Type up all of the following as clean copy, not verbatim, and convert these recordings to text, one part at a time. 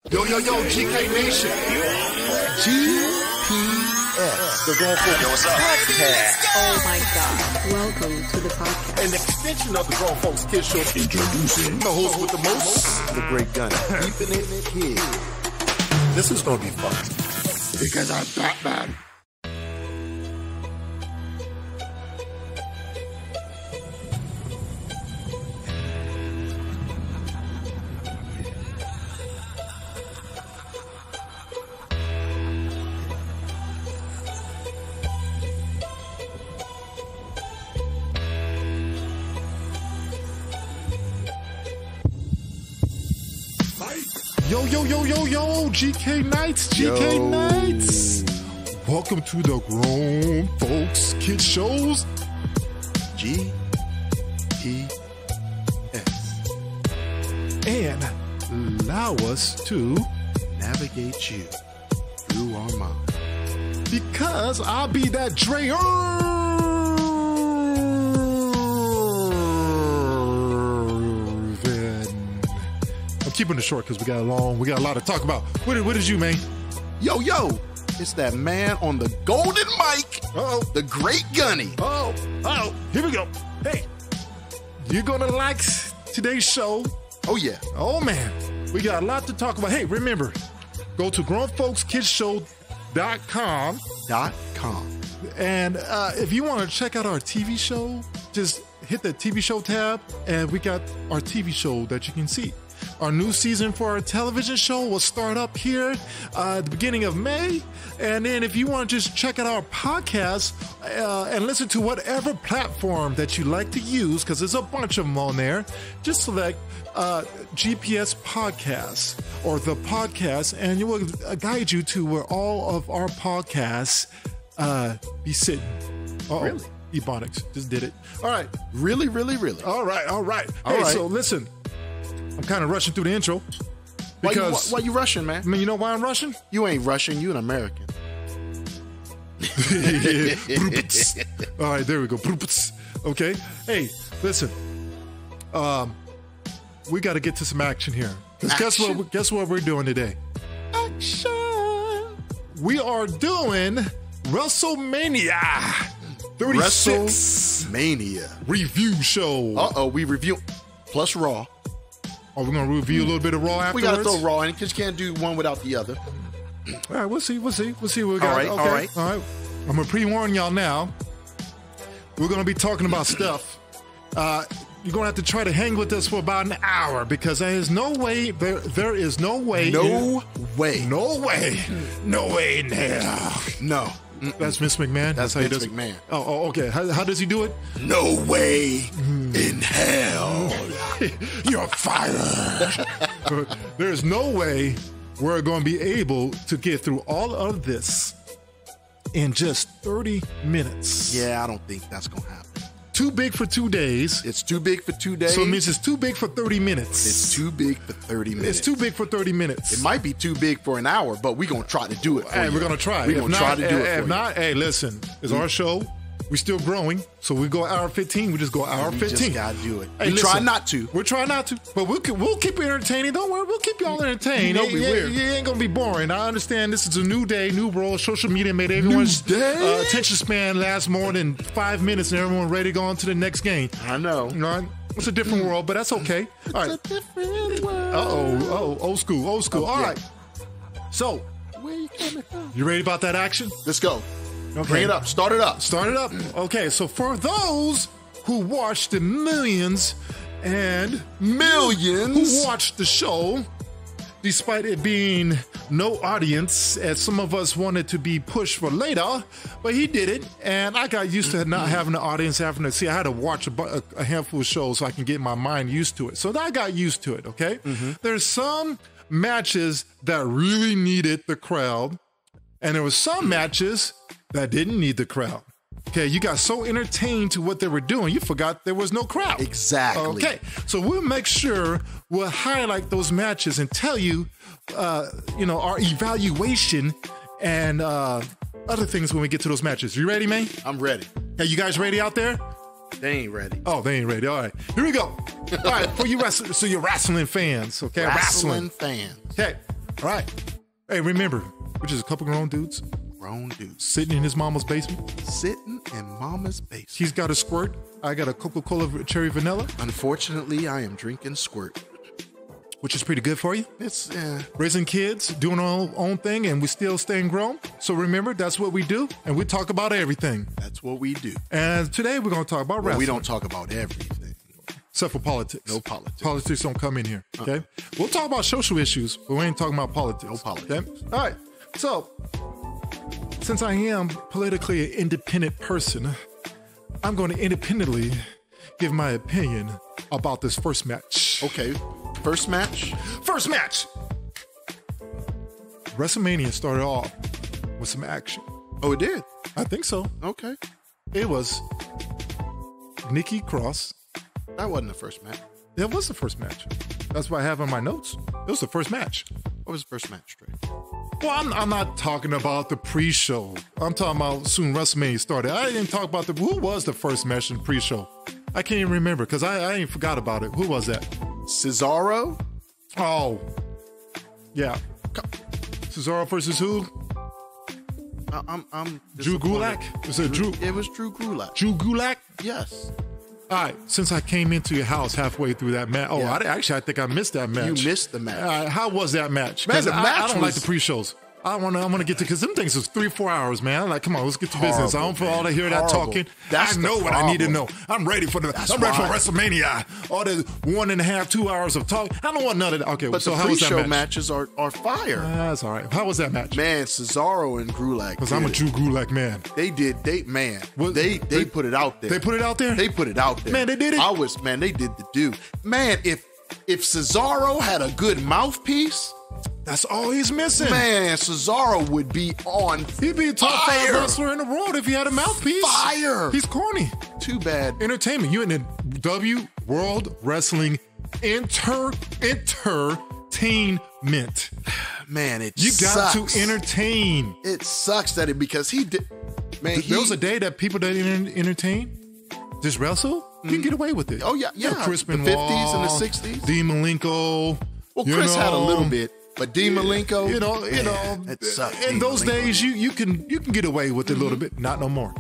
Yo, GK Nation. GPS. The Grown Folks Yo, what's up? Podcast. Oh my God. Welcome to the podcast. An extension of the Grown Folks Kids Show. Introducing the host with the most, the great gun. Keeping it kid. This is going to be fun. Because I'm Batman. Yo, GK Nites, GK Nites. Welcome to the Grown Folks Kids Shows. GPS. And allow us to navigate you through our mind. Because I'll be that Dreyer. I'm keeping it short because we got a lot to talk about. What is you, man? Yo, it's that man on the golden mic. Uh-oh. The great Gunny. Oh, here we go. Hey, you're gonna like today's show. Oh yeah. Oh man, we got a lot to talk about. Hey, remember, go to grownfolkskidshow.com. And if you want to check out our TV show, just hit the TV show tab, and we got our TV show that you can see. Our new season for our television show will start up here at the beginning of May. And then if you want to just check out our podcast and listen to whatever platform that you like to use, because there's a bunch of them on there, just select GPS Podcasts or the podcast, and it will guide you to where all of our podcasts be sitting. Uh-oh. Really? Ebonics just did it. All right. Really? All right. So listen. I'm kind of rushing through the intro. Because why you rushing, man? I mean, you know why I'm rushing? You ain't rushing. You an American. All right, there we go. Okay. Hey, listen. We got to get to some action here. Because guess what we're doing today? Action. We are doing WrestleMania 36. WrestleMania review show. We review plus Raw. Are we going to review a little bit of Raw afterwards? We got to throw Raw in because you can't do one without the other. All right, we'll see what we got. All right. I'm going to pre-warn y'all now. We're going to be talking about stuff. You're going to have to try to hang with us for about an hour because there is no way. There is no way. No way in hell. No. That's Vince McMahon. That's how he Vince does McMahon. Oh, okay. How does he do it? No way in hell. You're fired. There's no way we're going to be able to get through all of this in just 30 minutes. Yeah, I don't think that's going to happen. Too big for 2 days. It's too big for 2 days. So it means it's too big for 30 minutes. It's too big for 30 minutes. It's too big for 30 minutes. It might be too big for an hour, but we're going to try to do it for you. We're going to try. We're going to try to do it for you. If not, hey, listen, it's our show. We're still growing, so we go hour 15. We just go hour 15. We just got to do it. Hey, we try not to. We're trying not to, but we'll keep you entertaining. Don't worry, we'll keep y'all entertained. You know we will. You ain't going to be boring. I understand this is a new day, new world. Social media made everyone's attention span last more than 5 minutes, and everyone ready to go on to the next game. I know. You know, it's a different world, but that's okay. All right. It's a different world. Old school. Okay. All right. So, where you coming from? You ready about that action? Let's go. Okay. Bring it up. Start it up. Okay, so for those who watched the millions and millions who watched the show, despite it being no audience, as some of us wanted to be pushed for later, but he did it, and I got used to not having an audience, I had to watch a handful of shows so I can get my mind used to it. So I got used to it, okay? There's some matches that really needed the crowd, and there were some matches that didn't need the crowd. Okay, you got so entertained to what they were doing, you forgot there was no crowd. Exactly. Okay, so we'll make sure we'll highlight those matches and tell you, our evaluation and other things when we get to those matches. You ready, man? I'm ready. Hey, you guys ready out there? They ain't ready. Oh, they ain't ready. All right, here we go. All right, for you wrestling fans, okay? Wrestling fans. Okay, All right. Hey, remember, we're just a couple grown dudes sitting in his mama's basement. Sitting in mama's basement. He's got a squirt. I got a Coca-Cola cherry vanilla. Unfortunately, I am drinking squirt. Which is pretty good for you. It's raising kids, doing our own thing, and we still staying grown. So remember, that's what we do, and we talk about everything. That's what we do. And today we're going to talk about wrestling. We don't talk about everything. Except for politics. No politics. Politics don't come in here, okay? We'll talk about social issues, but we ain't talking about politics. No politics. Okay? All right. So, since I am politically an independent person, I'm going to independently give my opinion about this first match. Okay. First match? First match! WrestleMania started off with some action. Oh, it did? I think so. Okay. It was Nikki Cross. That wasn't the first match. It was the first match. That's what I have in my notes. It was the first match. What was the first match, Trey? Well, I'm not talking about the pre-show. I'm talking about soon WrestleMania started. I didn't talk about who was the first match in pre-show. I can't even remember because I ain't forgot about it. Who was that? Cesaro? Oh, yeah. Cesaro versus who? I'm Drew Gulak? Was it Drew? It was Drew Gulak. Drew Gulak? Yes. All right. Since I came into your house halfway through that match. Oh, Yeah. I think I missed that match. You missed the match. How was that match? Man, the I match don't like was- the pre-shows. I want to get to, because them things was 3-4 hours, man. I'm like, come on, let's get to business. I don't feel all to hear that Horrible. talking. That's I know the what I need to know. problem. I'm ready for That's I'm ready for why. WrestleMania. All the 1.5, 2 hours of talk. I don't want none of that. Okay, But so the how was that pre-show match? matches are fire. That's all right. How was that match? Man, Cesaro and Gulak. Because I'm a Drew Gulak man. They put it out there. They put it out there? They put it out there. Man, they did it? They did the do. Man, if Cesaro had a good mouthpiece, That's all he's missing. man, Cesaro would be on He'd be a top fire. 5 wrestler in the world if he had a mouthpiece. Fire. He's corny. Too bad. Entertainment. You in the World Wrestling Entertainment. Man, it You got sucks. to entertain. It sucks that because he did. Man, There was a day that people that didn't entertain just wrestle. You can get away with it. Oh, yeah, You know, yeah. Chris The Benoit, 50s and the 60s. Dean Malenko. Well, Chris had a little bit, but Dean Malenko, You know. it sucked. In Dean those Malenko. days, you can get away with it a little bit. Not no more.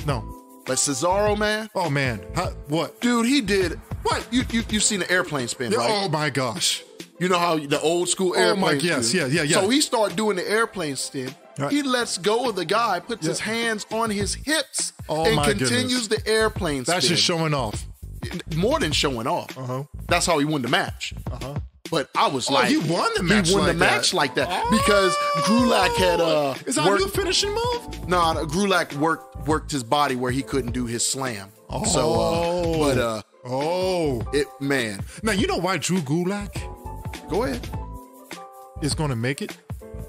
No. But Cesaro, man, Oh man. What? dude, he did what? You've seen the airplane spin, right? Oh my gosh. You know how the old school Oh, my- airplane yes, spin? yeah. So he started doing the airplane spin. Right. He lets go of the guy, puts his Yeah. hands on his hips, Oh, and my continues the airplane spin. That's just showing off. More than showing off. Uh-huh. That's how he won the match. But I was like, he won the match He won like the that. match like that Oh. because Gulak had Is that a new finishing move? Gulak worked his body where he couldn't do his slam. Oh. Man, Now you know why Drew Gulak go ahead. is going to make it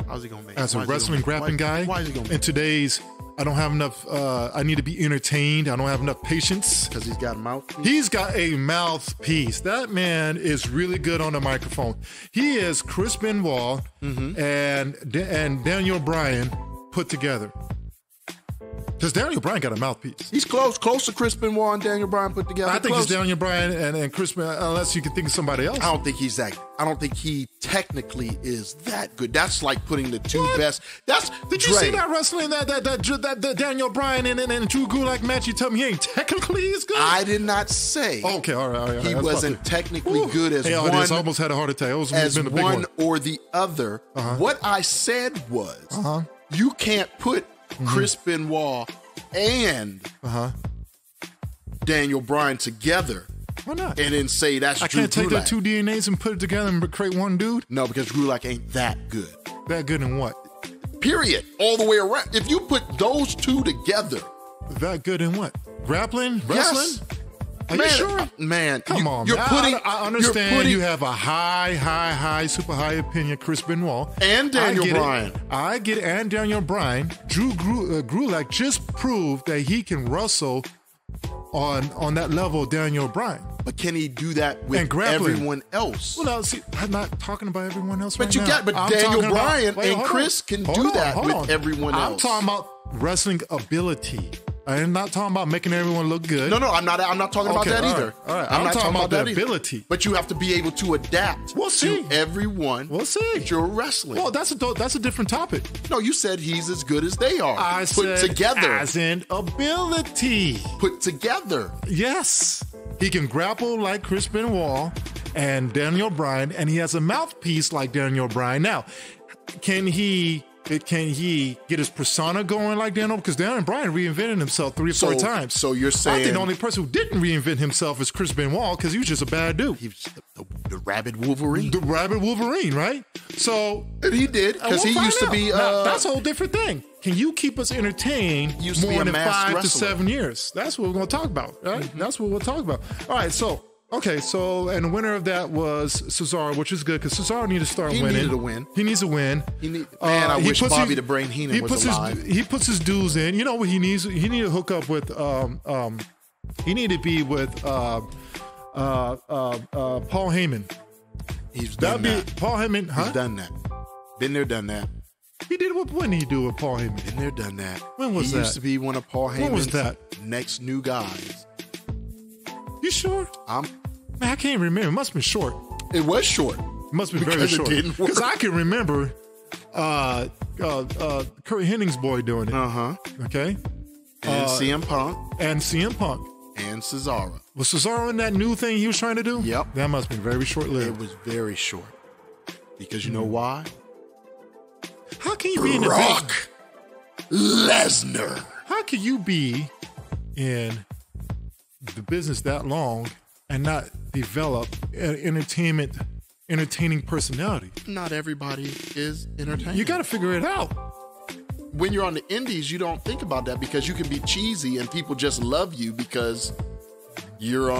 How's he gonna make it? as a Why is he wrestling gonna- grappling guy? Why is he gonna In make it? today's, I don't have enough. I need to be entertained. I don't have enough patience. Because he's got a mouthpiece. He's got a mouthpiece. That man is really good on the microphone. He is Chris Benoit and Daniel Bryan put together. Because Daniel Bryan got a mouthpiece. He's close to Chris Benoit and Daniel Bryan put together. I think Close. it's Daniel Bryan and Chris Benoit, unless you can think of somebody else. I don't think he's that. I don't think he technically is that good. That's like putting the two What? best. That's Did you Dre. see that wrestling that Daniel Bryan and Drew Gulak match? You tell me he ain't technically as good? I did not say. Okay, all right. He That's wasn't about technically Woo. good as Hey, one. I almost had a heart attack. It was as been a big one or the other. What I said was, you can't put Chris Benoit and Daniel Bryan together Why not? and then say that's I Drew can't take their Gulak. two DNAs and put it together and create one dude. No, because Gulak ain't that good. That good in what? Period. All the way around. If you put those two together, That good in what? Grappling? Wrestling? yes. Are man, you sure? Man, Come on, you're man. putting. I understand you're putting, you have a high, super high opinion, Chris Benoit. And Daniel I get it. Bryan. I get it. And Daniel Bryan. Drew Gulak just proved that he can wrestle on that level of Daniel Bryan. But can he do that And with grappling. everyone else? Well, now, see, I'm not talking about everyone else But right you now. got- but I'm Daniel talking about- Bryan and hold Chris on. can Hold do on, that hold with on. everyone I'm else. talking about wrestling ability. I'm not talking about making everyone look good. No, I'm not talking about that either. All right. I'm not talking about that the ability. But you have to be able to adapt to everyone that you're wrestling. Well, that's a different topic. No, you said he's as good as they are. I Put said together. as in ability. Put together. Yes. He can grapple like Chris Benoit and Daniel Bryan, and he has a mouthpiece like Daniel Bryan. Now, can he get his persona going like Daniel? Because Daniel Bryan reinvented himself 3 or 4 times. So you're saying... I think the only person who didn't reinvent himself is Chris Benoit, because he was just a bad dude. He was the rabid Wolverine. The rabid Wolverine, right? So... And he did, because he used to be... Now, that's a whole different thing. Can you keep us entertained more than 5 to 7 years? That's what we're going to talk about, right? Mm-hmm. That's what we'll talk about. All right, so... Okay, so, and the winner of that was Cesaro, which is good, because Cesaro needed to start winning. He needed to win. He needs to win. I wish Bobby the Brain Heenan was alive. He puts his dues in. You know what he needs? He needed to hook up with, he needed to be with Paul Heyman. He's done that. Paul Heyman, huh? He's done that. Been there, done that. He did it. When did he do it with Paul Heyman? Been there, done that. When was that? He used to be one of Paul Heyman's next new guys. You sure? Man, I can't remember. It must have been short. It was short. It must have been very short. Because I can remember Kurt Henning's boy doing it. Okay. And CM Punk. And CM Punk. And Cesaro. Was Cesaro in that new thing he was trying to do? Yep. That must have been very short-lived. It was very short. Because you know why? How can you be in Brock Lesnar. How can you be in the business that long and not develop an entertaining personality? Not everybody is entertaining. You got to figure it out. When you're on the indies, you don't think about that, because you can be cheesy and people just love you because you're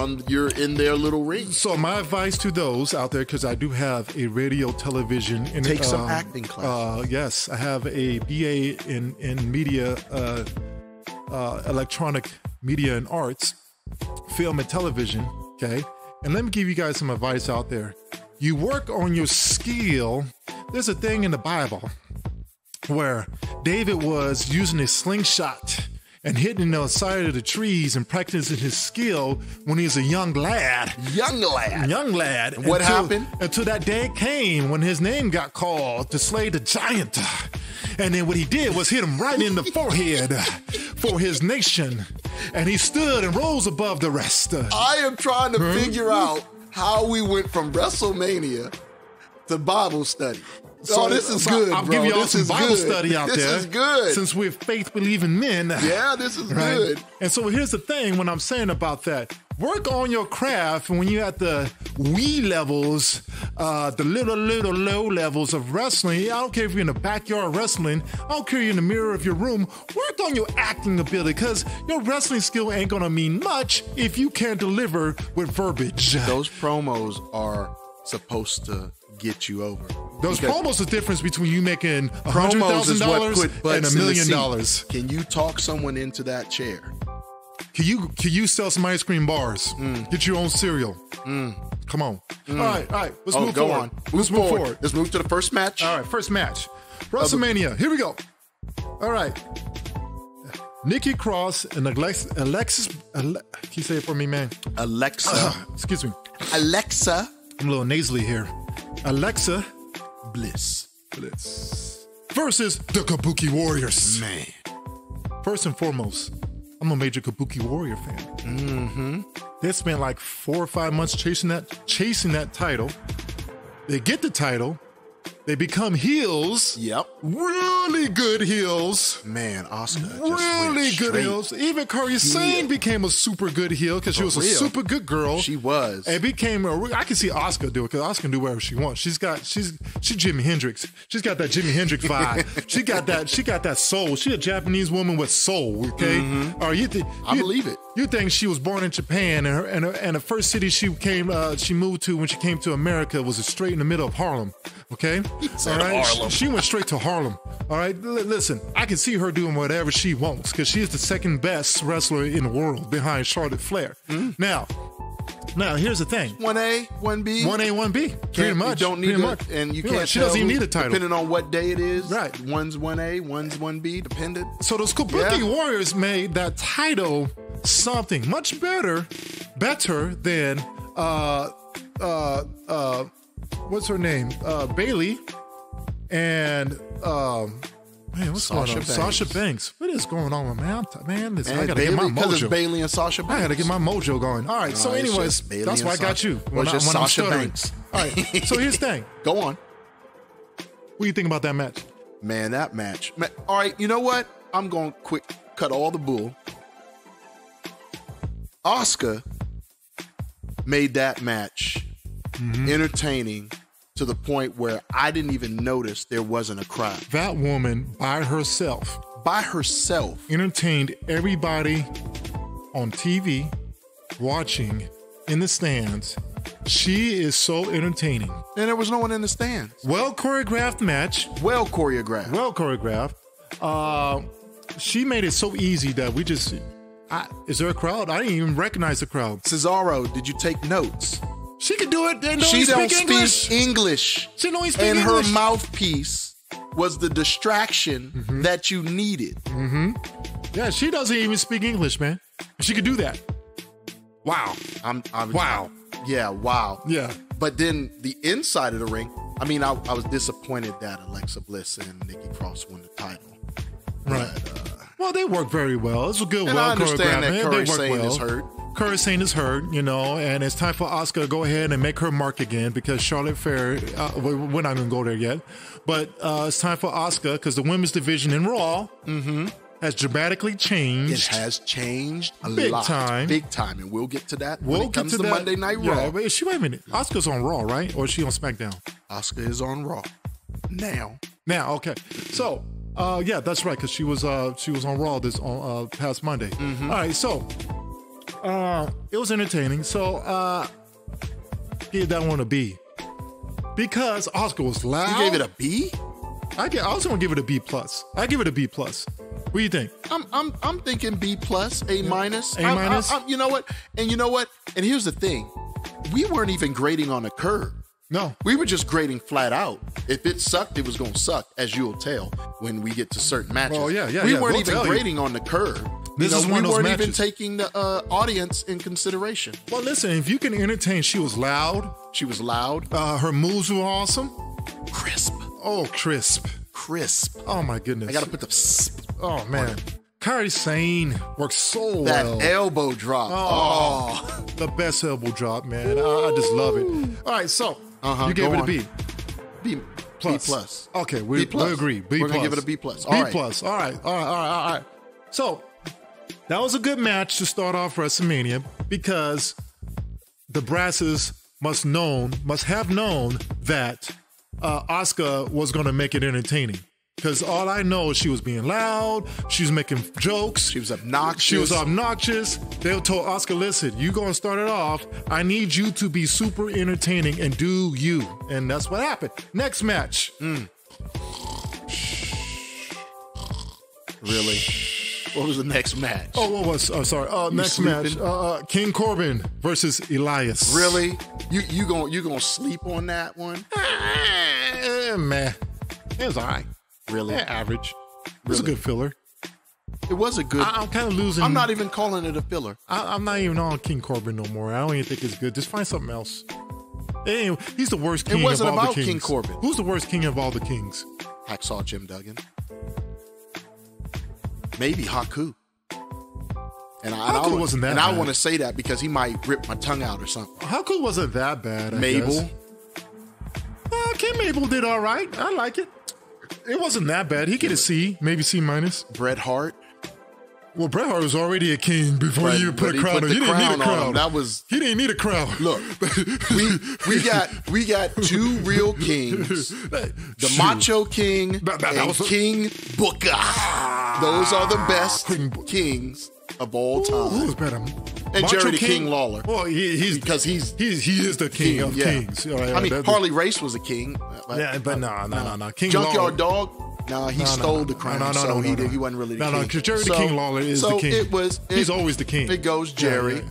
in their little ring. So my advice to those out there, because I do have a radio, television, and take some acting class. Yes, I have a BA in media, electronic media and arts, film and television. Okay, and let me give you guys some advice out there. You work on your skill. There's a thing in the Bible where David was using a slingshot and hitting the side of the trees and practicing his skill when he was a young lad. And what happened? Until that day came when his name got called to slay the giant. And then what he did was hit him right in the forehead for his nation. And he stood and rose above the rest. I am trying to figure out how we went from WrestleMania to Bible study. So this is good, I'll bro. give you all some Bible study out there. This is good. Since we're faith-believing men. Yeah, this is good. And so here's the thing when I'm saying about that. Work on your craft when you're at the wee levels, the little low levels of wrestling. I don't care if you're in the backyard wrestling. I don't care if you're in the mirror of your room. Work on your acting ability, because your wrestling skill ain't going to mean much if you can't deliver with verbiage. Those promos are supposed to get you over. Those promos are the difference between you making $100,000 and $1 million. Can you talk someone into that chair? Can you sell some ice cream bars? Get your own cereal. Come on. All right. Let's move forward. Let's move forward. Let's move to the first match. All right, first match. WrestleMania. Here we go. All right. Nikki Cross and Alexis. Can you say it for me, man? Alexa. Excuse me. Alexa. I'm a little nasally here. Alexa Bliss versus the Kabuki Warriors. Man. First and foremost, I'm a major Kabuki Warrior fan. They spent like 4 or 5 months chasing that title. They get the title. They become heels. Yep. Really good heels. Man, Asuka really good heels. Even Kairi Sane became a super good heel because she was a super good girl. She was. And became I can see Asuka do it, because Asuka can do whatever she wants. She's Jimi Hendrix. She's got that Jimi Hendrix vibe. She got that soul. She's a Japanese woman with soul. Okay. Or I believe it. You think she was born in Japan, and the first city she moved to when she came to America was straight in the middle of Harlem. Okay, all right. Harlem. She went straight to Harlem. All right, listen, I can see her doing whatever she wants because she is the second best wrestler in the world behind Charlotte Flair. Now, Now, here's the thing. 1A, 1B. 1A, 1B. Pretty much. You don't need it, and you can't. She doesn't even need a title. Depending on what day it is. Right. One's 1A, one's 1B, dependent. So those Kabuki Warriors made that title something much better than what's her name? Bailey and what's going on? Sasha Banks. What is going on, man? I gotta get my mojo. Because it's Bailey and Sasha Banks. I gotta get my mojo going. All right. So, anyways, that's why I got you. When I'm Sasha Banks. All right. So here's the thing. Go on. What do you think about that match? Man, that match. All right. You know what? I'm going to quick cut all the bull. Asuka made that match entertaining to the point where I didn't even notice there wasn't a crowd. That woman by herself entertained everybody on TV, watching in the stands. She is so entertaining. And there was no one in the stands. Well choreographed match. Well choreographed. She made it so easy that we just... is there a crowd? I didn't even recognize the crowd. Cesaro, did you take notes? She can do it. She don't speak English. She don't speak and English. Her mouthpiece was the distraction that you needed. Yeah, she doesn't even speak English, man. She could do that. Wow. Wow. Yeah, wow. Yeah. But then the inside of the ring, I mean, I was disappointed that Alexa Bliss and Nikki Cross won the title. Right. Well, they work very well. It's a good, and well I understand that Curry Sane well. Is hurt. Curry Sane is hurt, and it's time for Asuka to go ahead and make her mark again because Charlotte Flair, we're not going to go there yet, but it's time for Asuka because the women's division in Raw has dramatically changed. It has changed a big lot. time. Big time, and we'll get to that when it comes to Monday Night Raw. Yeah, but wait a minute. Asuka's on Raw, right? Or is she on SmackDown? Asuka is on Raw. Now, okay. So, yeah, that's right, because she was on Raw this past Monday. All right, so it was entertaining. So give that one a B because Asuka was loud. You gave it a B? I was gonna give it a B plus. I give it a B plus. What do you think? I'm thinking B plus, A minus. A minus. You know what? And here's the thing: we weren't even grading on a curve. No, we were just grading flat out. If it sucked, it was going to suck, as you'll tell when we get to certain matches. Oh yeah. We weren't even grading on the curve. This is one of those we weren't matches. even taking the audience in consideration. Well, listen, if you can entertain, she was loud. She was loud. Her moves were awesome. Crisp. Oh, crisp. Oh my goodness. I got to put the sp. Oh man. Kairi Sane works so well. That elbow drop. Oh. The best elbow drop, man. I just love it. All right, so you gave it a B. B plus. Okay, we agree. B+. We're going to give it a B plus. B plus. All right. So that was a good match to start off WrestleMania because the brasses must have known that Asuka was going to make it entertaining. Because all I know is she was being loud, she was making jokes. She was obnoxious. They told Asuka, listen, you going to start it off. I need you to be super entertaining and do you. And that's what happened. Next match. Really? What was the next match? Oh, what was? Next match. King Corbin versus Elias. Really? You gonna sleep on that one? Man, it was all right. Really? Average. It was a good filler. It was a good. I'm kind of losing. I'm not even calling it a filler. I'm not even on King Corbin no more. I don't even think it's good. Just find something else. Anyway, he's the worst king of all the kings. It wasn't about King Corbin. Who's the worst king of all the kings? Hacksaw Jim Duggan. Maybe Haku. Haku wasn't that bad. I want to say that because he might rip my tongue out or something. Haku wasn't that bad, I Mabel. guess. King Mabel did all right. I like it. It wasn't that bad. He get a C, maybe C minus. Bret Hart. Well, Bret Hart was already a king before you put a crown on. He didn't need a crown. He didn't need a crown. Look, we got two real kings: the Macho King and King Booker. Those are the best kings of all time. Who was better? And Macho Jerry the King Lawler. Well, he is the king of kings. I mean, Harley Race was a king. But no. King Junkyard Dog. No, he stole the crown. He wasn't really the king. Because Jerry the King Lawler is the king. He's always the king. It goes Jerry.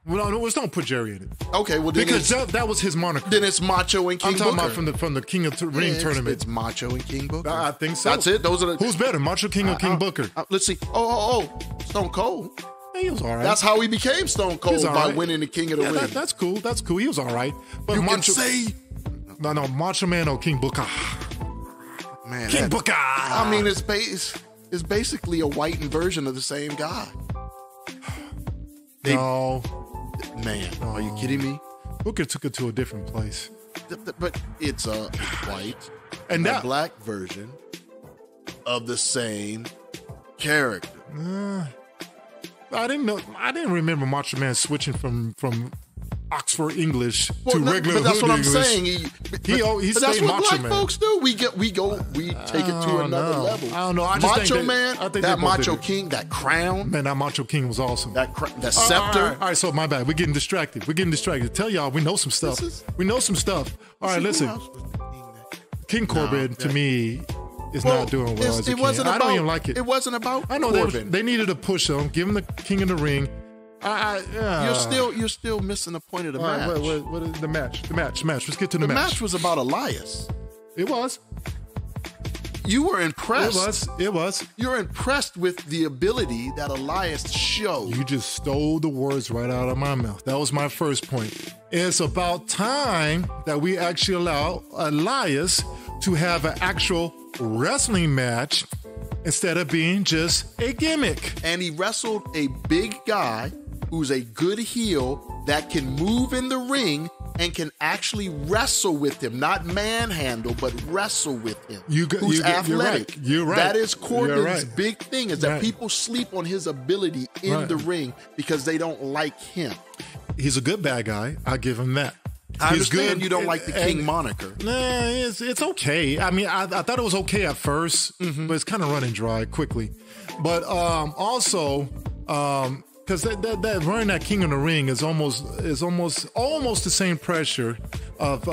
Well, no, don't put Jerry in it. Okay, well then because that was his moniker. Then it's Macho and King Booker. I'm talking about from the King of the Ring tournament. It's Macho and King Booker. I think so. That's it. Those are the. Who's better, Macho King or King Booker? Let's see. Stone Cold. He was all right. That's how he became Stone Cold by winning the King of the Ring. That's cool. That's cool. He was all right. But you Macho, can say no, Macho Man or King Booker. Man, King Booker. I mean, it's basically a whitened version of the same guy. No. Man, are you kidding me? Booker took it to a different place. But it's a white and a black version of the same character. I didn't remember Macho Man switching from Oxford English to regular but that's hood what I'm English. saying. He but that's stayed what Macho black Man. folks do. We take it to another level. I don't know. I just Macho think Man, that Macho King, that crown. Man, that Macho King was awesome. That scepter. All right, so my bad. We're getting distracted. Tell y'all we know some stuff. We know some stuff. All right, listen. King Corbin to me is not doing well as a king. I don't even like it. It wasn't about I know Corbin. They needed to push him, give him the King of the Ring. You're still missing the point of the match. What is the match? The match. Let's get to the match. The match was about Elias. It was. You were impressed. It was. You're impressed with the ability that Elias showed. You just stole the words right out of my mouth. That was my first point. It's about time that we actually allow Elias to have an actual wrestling match instead of being just a gimmick. And he wrestled a big guy who's a good heel that can move in the ring and can actually wrestle with him, not manhandle, but wrestle with him. Who's athletic. You're right. That is Corbin's big thing, is that people sleep on his ability in the ring because they don't like him. He's a good bad guy. I'll give him that. I understand you don't like the King moniker. Nah, it's okay. I mean, I thought it was okay at first, but it's kind of running dry quickly. But also, because that running that King of the Ring is almost the same pressure of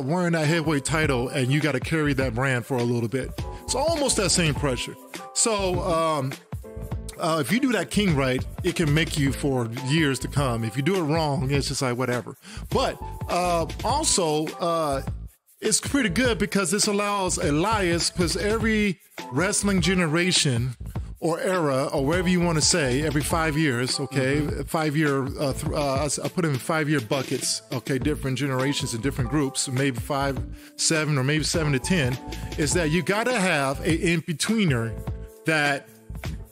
wearing that heavyweight title, and you got to carry that brand for a little bit. It's almost that same pressure. So if you do that King right, it can make you for years to come. If you do it wrong, it's just like whatever. But also, it's pretty good because this allows Elias, because every wrestling generation or era, or whatever you want to say, every 5 years, okay, 5 year, I put them in 5 year buckets, okay, different generations and different groups, maybe 5, 7, or maybe 7 to 10, is that you got to have an in-betweener that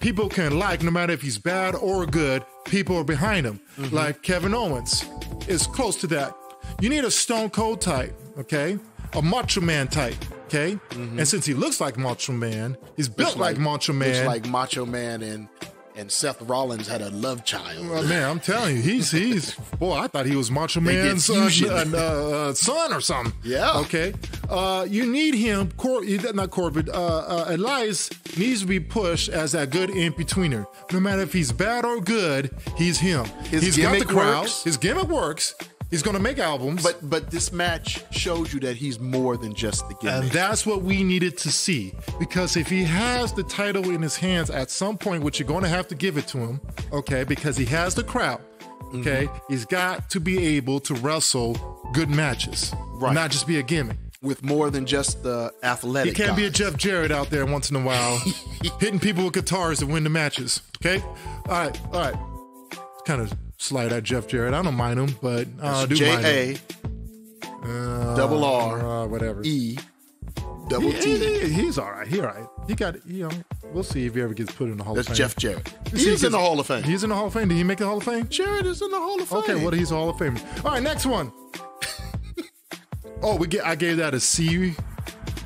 people can like, no matter if he's bad or good, people are behind him. Like Kevin Owens is close to that. You need a Stone Cold type, okay? A Macho Man type, okay? And since he looks like Macho Man, he's built like Macho Man. Looks like Macho Man and Seth Rollins had a love child. Well, man, I'm telling you, he's boy, I thought he was Macho Man's son or something. Yeah. Okay. You need him, not Corbin, Elias needs to be pushed as that good in-betweener. No matter if he's bad or good, he's him. He's got the crowd. Works. His gimmick works. He's going to make albums. But this match shows you that he's more than just the gimmick. And that's what we needed to see. Because if he has the title in his hands at some point, which you're going to have to give it to him, okay, because he has the crowd, okay, he's got to be able to wrestle good matches. Right. Not just be a gimmick. With more than just the athletic. He can't be a Jeff Jarrett out there once in a while, hitting people with guitars to win the matches, okay? All right. Kind of slide at Jeff Jarrett. I don't mind him, but I do mind him. J-A-R-R whatever. E-double-T. He's all right. He's all right. He got, we'll see if he ever gets put in the Hall of Fame. That's Jeff Jarrett. He's in the Hall of Fame. He's in the Hall of Fame. Did he make the Hall of Fame? Jarrett is in the Hall of Fame. Okay, well, he's a Hall of Fame. All right, next one. I gave that a C.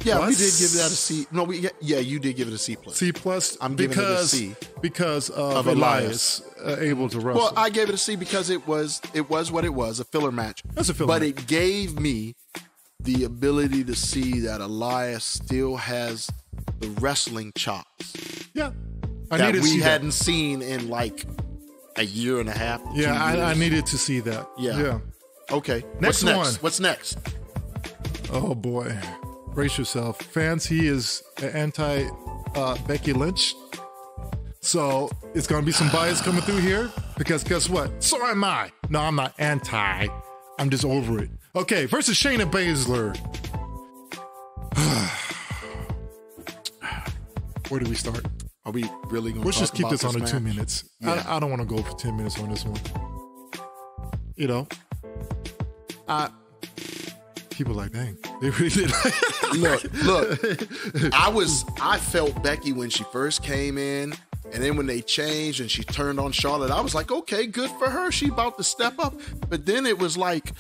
Yeah, we did give that a C. No, you did give it a C plus. C plus. I'm giving it a C because of Elias able to wrestle. Well, I gave it a C because it was what it was, a filler match. That's a filler match. But it gave me the ability to see that Elias still has the wrestling chops. Yeah, that we hadn't seen in like a year and a half. Yeah, I needed to see that. Yeah. Okay. What's next? What's next? Oh boy. Brace yourself. Fans, he is anti Becky Lynch. So it's going to be some bias coming through here. Because guess what? So am I. No, I'm not anti. I'm just over it. Okay, versus Shayna Baszler. Where do we start? Are we really going to Let's just keep this under 2 minutes. Yeah. I don't want to go for 10 minutes on this one. You know, people like, dang, they really did. Look. I felt Becky when she first came in, and then when they changed and she turned on Charlotte, I was like, okay, good for her. She about to step up. But then it was like,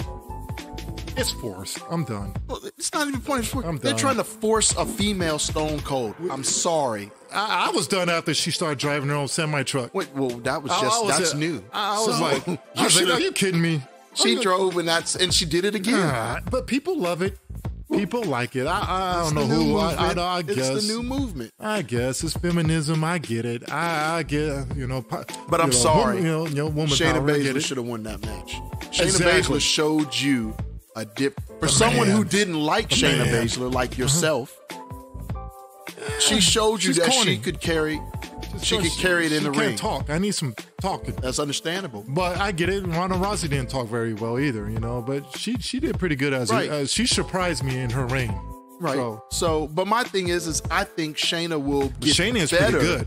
it's forced. I'm done. well, it's not even point. I'm They're done. trying to force a female Stone Cold. I'm sorry. I was done after she started driving her own semi-truck. Wait, well, that was just that's new. I was like, are you kidding me? She drove and she did it again. But people love it. People like it. I don't know the new who. movement. I guess It's the new movement. I guess it's feminism. I get it. I get, you know. But I'm sorry. Woman Shayna power, I get Baszler it. should have won that match. Shayna Exactly. Baszler showed you a dip. For someone who didn't like Shayna Baszler, like yourself, she showed you She's that corny. she could carry. She could carry it in the She ring. can't talk. I need some talking. That's understandable. But I get it. Ronda Rousey didn't talk very well either, you know. But she did pretty good Right. she surprised me in her reign. Right. So, but my thing is I think Shayna will get Shayna is better. pretty good.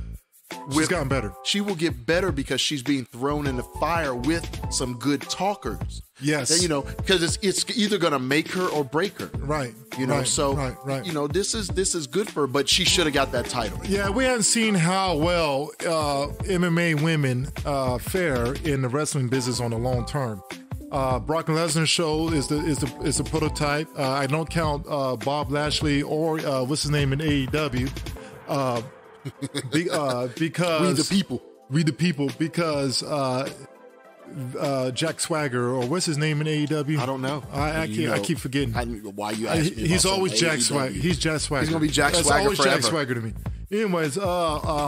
She's gotten better. She will get better because she's being thrown in the fire with some good talkers. Yes. That, you know, because it's either going to make her or break her. Right. You know, right, so right. you know, this is good for her, but she should have got that title. Yeah, we haven't seen how well MMA women fare in the wrestling business on the long term. Brock Lesnar's show is the prototype. I don't count Bob Lashley or what's his name in AEW. Because we the people because Jack Swagger or what's his name in AEW? I don't know. I keep forgetting. Why you asking me He's about always some Jack AEW? Swagger. He's Jack Swagger. He's gonna be Jack That's Swagger always forever. Jack Swagger to me. Anyways,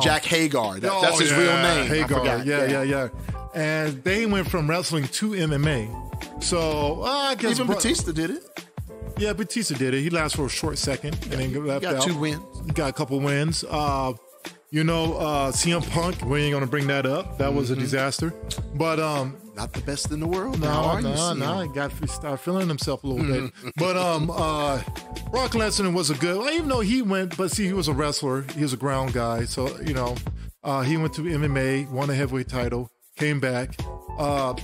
Jack Hagar. That's his real name. Hagar. I forgot. Yeah. And they went from wrestling to MMA. So I guess Even Batista did it. Yeah, Batista did it. He lasted for a short second and then left Got out. 2 wins. He got a couple wins. CM Punk, we ain't gonna bring that up. That was a disaster. But Not the best in the world. no, CM? he got to start feeling himself a little bit. But Brock Lesnar was a good. Well, even though he went, but see, he was a wrestler. He was a ground guy, so you know, he went to MMA, won a heavyweight title, came back.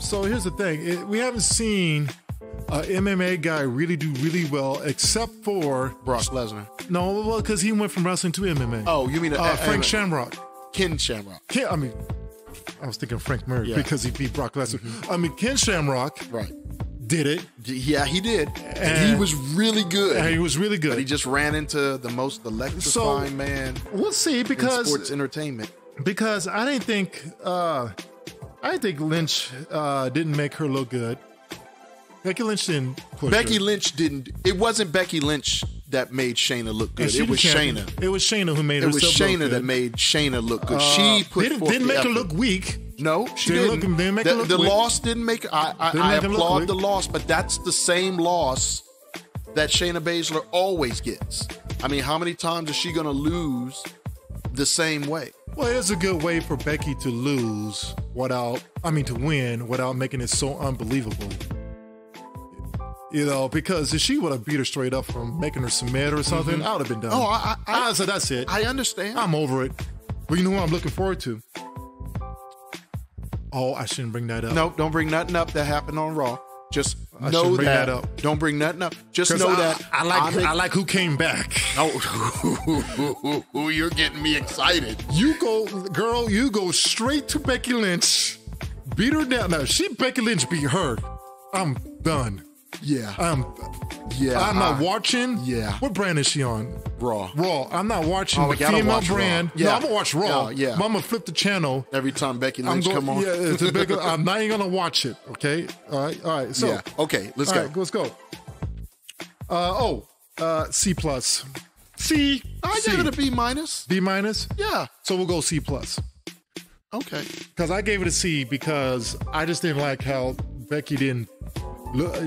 So here's the thing: we haven't seen an MMA guy really do really well, except for Brock Lesnar. No, well, because he went from wrestling to MMA. Oh, you mean Frank Shamrock? Ken Shamrock. I was thinking Frank Murray Yeah. because he beat Brock Lesnar. Ken Shamrock Right. did it. Yeah, he did. And he was really good. And he was really good. But he just ran into the most electrifying man We'll see in because sports entertainment. I didn't think Lynch didn't make her look good. Becky Lynch didn't push Becky her. Lynch didn't. It wasn't Becky Lynch that made Shayna look good. And she It was the champion. Shayna. It was Shayna who made It was herself look Shayna good. that made Shayna look good. She put forth didn't the make her effort. look weak. No, she Didn't didn't. didn't make her look the weak. loss didn't make. I make her look applaud weak. the loss, but that's the same loss that Shayna Baszler always gets. I mean, how many times is she going to lose the same way? Well, it's a good way for Becky to win without making it so unbelievable. You know, because if she would have beat her straight up from making her submit or something, I would have been done. Oh, So that's it. I understand. I'm over it. But you know who I'm looking forward to? Oh, I shouldn't bring that up. No, don't bring nothing up that happened on Raw. Just I know shouldn't bring that. that up. Don't bring nothing up. Just know that. I like who came back. Oh, you're getting me excited. You go straight to Becky Lynch. Beat her down. Now, Becky Lynch beat her. I'm done. Yeah. I'm not watching. Yeah. What brand is she on? Raw. I'm not watching Oh, the we gotta female watch Raw. brand. Yeah. No, I'm gonna watch Raw. Yeah. But I'm gonna flip the channel. Every time Becky Lynch come on. Yeah, it's a big, I'm not even gonna watch it. Okay. All right. So yeah. Okay. Let's all go. right, let's go. C plus. C. I C. gave it a B minus. B minus. Yeah. So we'll go C plus. Okay. Because I gave it a C because I just didn't like how Becky didn't.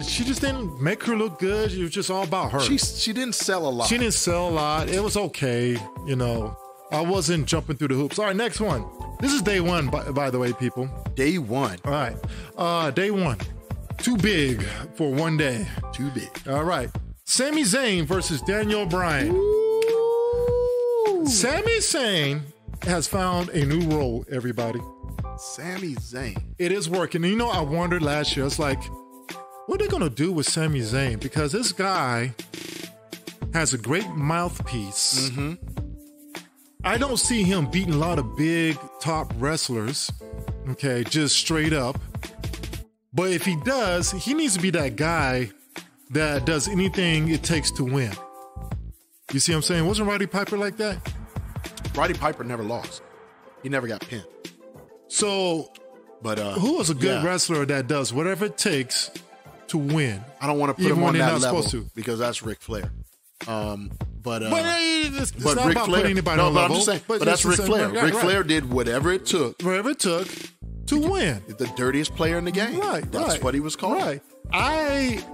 She just didn't make her look good. It was just all about her. She didn't sell a lot. She didn't sell a lot. It was okay, you know. I wasn't jumping through the hoops. All right, next one. This is day one, by the way, people. Day one. All right. Day one. Too big for one day. Too big. All right. Sami Zayn versus Daniel Bryan. Ooh. Sami Zayn has found a new role, everybody. Sami Zayn. It is working. And I wondered last year, it's like, what are they going to do with Sami Zayn? Because this guy has a great mouthpiece. Mm-hmm. I don't see him beating a lot of big top wrestlers, okay, just straight up. But if he does, he needs to be that guy that does anything it takes to win. You see what I'm saying? Wasn't Roddy Piper like that? Roddy Piper never lost. He never got pinned. So, but who is a good wrestler that does whatever it takes to win? I don't want to put him on that level because that's Ric Flair. But it's not Ric about Flair, putting anybody on level. I'm just saying, but that's Ric Flair. Ric Flair did whatever it took to win. The dirtiest player in the game. That's what he was called. Right. I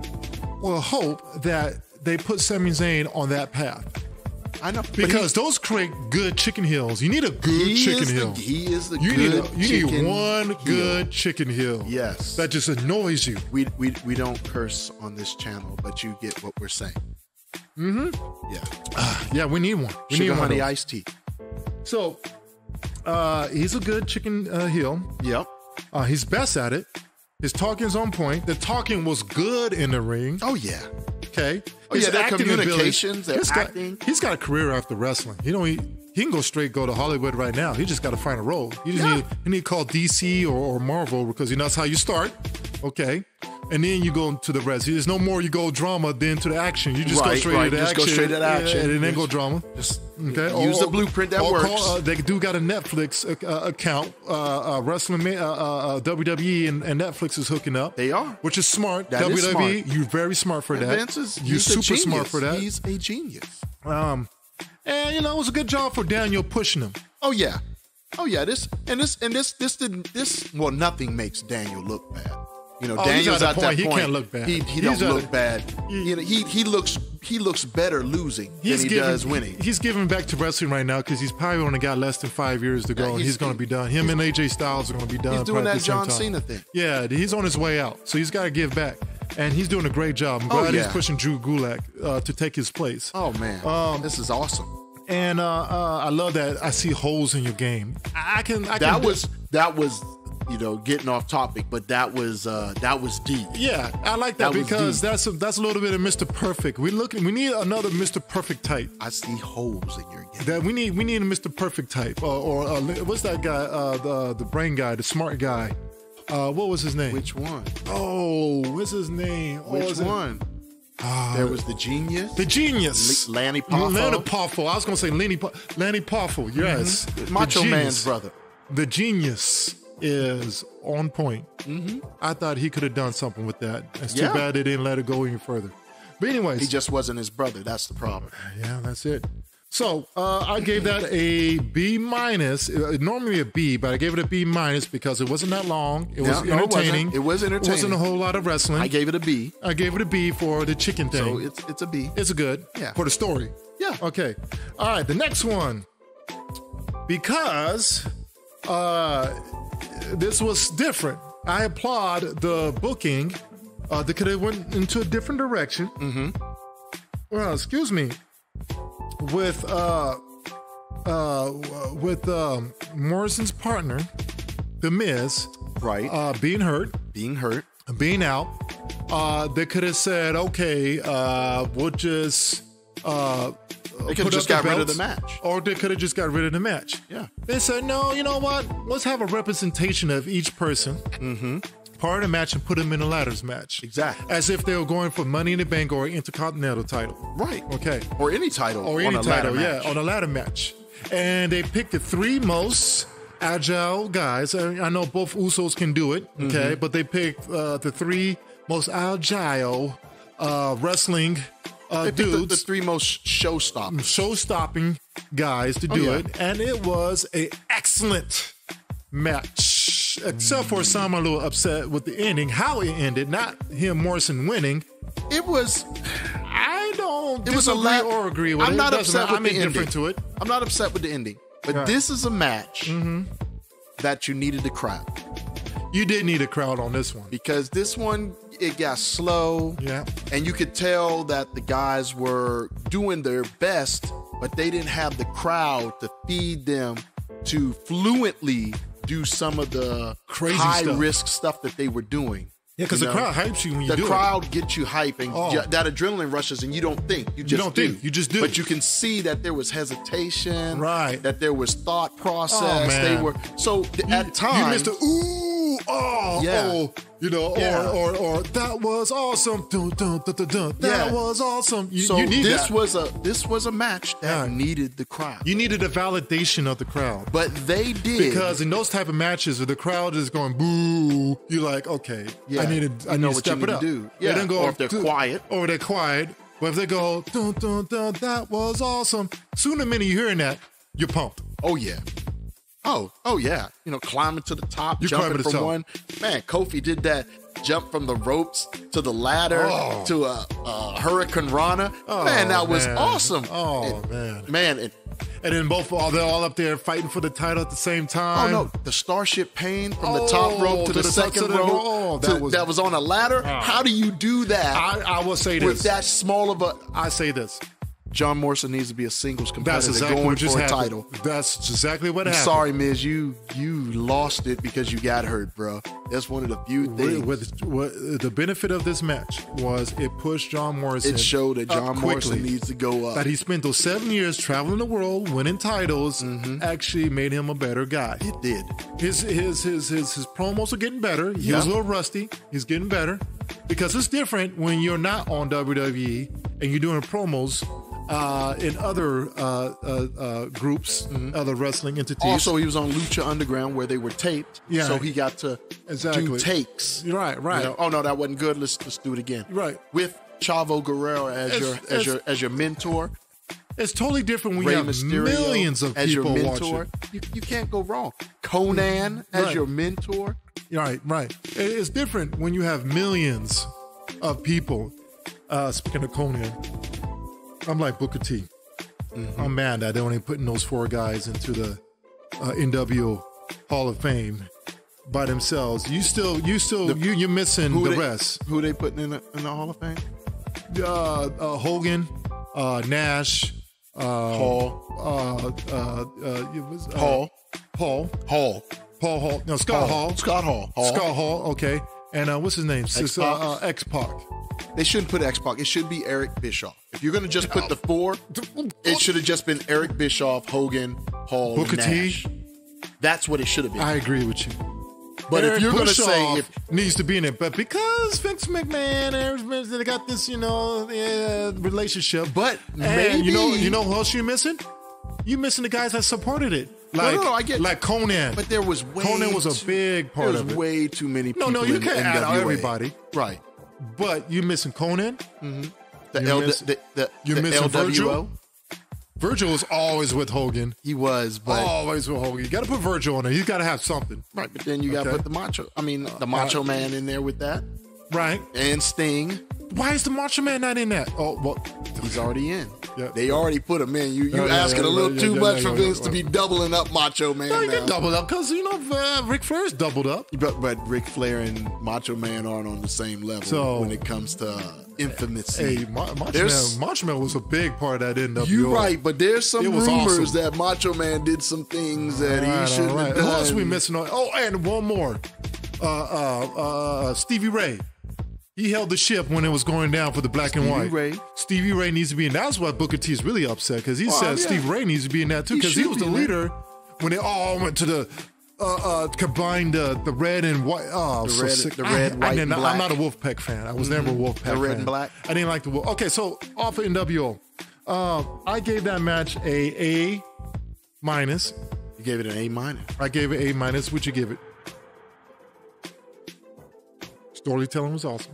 will hope that they put Sami Zayn on that path. I know. Because those create good chicken heels. You need a good chicken heel. He is the you good You chicken need one heel. good chicken heel. Yes. That just annoys you. We don't curse on this channel, but you get what we're saying. Mm-hmm. Yeah. Yeah, we need one. We Sugar need honey iced tea. So, he's a good chicken heel. Yep. He's best at it. His talking's on point. The talking was good in the ring. Oh, yeah. Okay. Oh, yeah, their communications, their acting. He's got a career after wrestling. He can go to Hollywood right now. He just got to find a role. He need to call DC or Marvel because that's how you start. Okay. And then you go to the rest. There's no more you go drama then to the action. You just go straight to the action. Go straight to the action. And then go drama. Just use the blueprint that works. They do got a Netflix account. WWE and Netflix is hooking up. They are. Which is smart. That WWE, is smart. you're very smart for that. You're super smart for that. He's a genius. And it was a good job for Daniel pushing him. Oh yeah. Well, nothing makes Daniel look bad. Daniel's at that point. He can't look bad. He don't look bad. He looks better losing than he does winning. He's giving back to wrestling right now because he's probably only got less than 5 years to go, and he's going to be done. Him and AJ Styles are going to be done. He's doing that John Cena thing. Yeah, he's on his way out, so he's got to give back, and he's doing a great job. I'm glad he's pushing Drew Gulak to take his place. Oh man, this is awesome. And I love that. I see holes in your game. That was. Getting off topic, but that was deep. Yeah, I like that because that's a little bit of Mr. Perfect. We need another Mr. Perfect type. I see holes in your game. That we need a Mr. Perfect type, or what's that guy? The brain guy, the smart guy. What was his name? Which one? Oh, what's his name? Which one? There was the genius. The genius. Lanny Poffo. Lanny Poffo. I was going to say Lanny Poffo. Yes. Mm-hmm. Macho Man's brother. The genius is on point. Mm-hmm. I thought he could have done something with that. It's too bad they didn't let it go any further. But anyways. He just wasn't his brother. That's the problem. Yeah, that's it. So I gave that a B-. Normally a B, but I gave it a B- because it wasn't that long. It was entertaining. It was entertaining. It wasn't a whole lot of wrestling. I gave it a B. I gave it a B for the chicken thing. So it's a B. It's good. Yeah. For the story. Yeah. Okay. All right, the next one. Because this was different. I applaud the booking. They could have went into a different direction. Mm-hmm. Well, excuse me. With Morrison's partner, The Miz, right? Being hurt, being out. They could have said, okay, we'll just. They could have just got rid of the match. Or they could have just got rid of the match. Yeah. They said, no, you know what? Let's have a representation of each person. Mm-hmm. Part of the match and put them in a ladders match. Exactly. As if they were going for Money in the Bank or Intercontinental title. Right. Okay. Or any title. Or any title, on a ladder match. And they picked the three most agile guys. I know both Usos can do it, okay? Mm-hmm. But they picked the three most agile wrestling dudes. The three most show-stopping guys to do it. And it was an excellent match. Except for some are a little upset with the ending, how it ended, not him Morrison winning. It was. I don't disagree or agree with it. I'm not upset with I'm the ending. indifferent to it. I'm not upset with the ending, but this is a match that you needed the crowd. You did need a crowd on this one. Because this one, it got slow. Yeah. And you could tell that the guys were doing their best, but they didn't have the crowd to feed them to fluently do some of the crazy high-risk stuff that they were doing. Yeah, because the crowd hypes you when you do it. The crowd gets you hype, and that adrenaline rushes, and you don't think. You just do. You just do. But you can see that there was hesitation. Right. That there was thought process. Oh, man. They were at times. You missed the ooh, you know, Yeah. or that was awesome. Dun, dun, dun, dun, dun. That was awesome. You need this that. this was a match that needed the crowd. You needed a validation of the crowd. But they did. Because in those type of matches, if the crowd is going boo, you're like, okay, I need to step it up. Do. They Yeah. don't go, Or if they're quiet. Or they're quiet. But if they go, dun, dun, dun, that was awesome. Soon the minute you're hearing that, you're pumped. Oh, yeah. Oh, yeah. You know, climbing to the top, You're jumping climbing to the from top. one. Man, Kofi did that jump from the ropes to the ladder to a Hurricane Rana. Man, that was awesome. Oh, Man, and then they're all up there fighting for the title at the same time. oh, no. The Starship Pain from the top rope to the second rope that was on a ladder. How do you do that? I will say this. With that small of a... I say this. John Morrison needs to be a singles competitor That's exactly going what just for a happened. title. That's exactly what happened. Sorry, Miz, you lost it because you got hurt, bro. That's one of the few things. The benefit of this match was it pushed John Morrison. It showed that John Morrison needs to go up. That he spent those 7 years traveling the world, winning titles, actually made him a better guy. It did. His promos are getting better. He was a little rusty. He's getting better because it's different when you're not on WWE and you're doing promos in other groups, other wrestling entities. Also, he was on Lucha Underground where they were taped, so he got to do takes. Right. You know, oh no, that wasn't good. Let's do it again. Right. With Chavo Guerrero as your mentor. It's totally different when Rey you have Mysterio millions of as people your mentor. watching. You can't go wrong. Conan as your mentor. Right. It's different when you have millions of people. Speaking of Conan, I'm like Booker T. I'm mad that they only putting those 4 guys into the NWO Hall of Fame by themselves. You're missing the rest. Who they putting in the Hall of Fame? Hogan, Nash, Hall. No, Scott Hall. Scott Hall. Scott Hall. Okay. And what's his name? X-Pac. They shouldn't put X-Pac. It should be Eric Bischoff. If you're going to just put the 4, it should have just been Eric Bischoff, Hogan, Hall, Booker Nash. T. That's what it should have been. I agree with you. But Eric if you're going to say... Bischoff needs to be in it. But because Vince McMahon, they got this, relationship. But and maybe... You know who else you're missing? You're missing the guys that supported it. No, I get like Conan. But there was Conan was a big part of it. There was way too many people. No, you can't add out everybody. Right. But you're missing Conan. You're missing Virgil. Virgil was always with Hogan. He was, but always with Hogan. You got to put Virgil on there. He's got to have something. Right, but then you got to put the Macho Man in there with that. Right. And Sting. Why is the Macho Man not in that? Oh, well, he's already in. Yeah. They already put him in. You asking a little too much for Vince to be doubling up Macho Man. No, you can double up because Ric Flair's doubled up. But Ric Flair and Macho Man aren't on the same level when it comes to infamous. Hey, Macho Man was a big part of that NWO. You're right, but there's some rumors that Macho Man did some things that he shouldn't have done. Who else we missing on? Oh, and one more. Stevie Ray. He held the ship when it was going down for the black and white. Stevie Ray needs to be in. That's why Booker T is really upset because he said Stevie Ray needs to be in that too because he was the leader when they all went to the combined the red and white. Oh, the red, white, and black. I'm not a Wolfpack fan. I was never a Wolfpack fan. The red and black. I didn't like the Wolf. Okay, so off of NWO, I gave that match A-. You gave it an A-. I gave it A-. What'd you give it? Storytelling was awesome.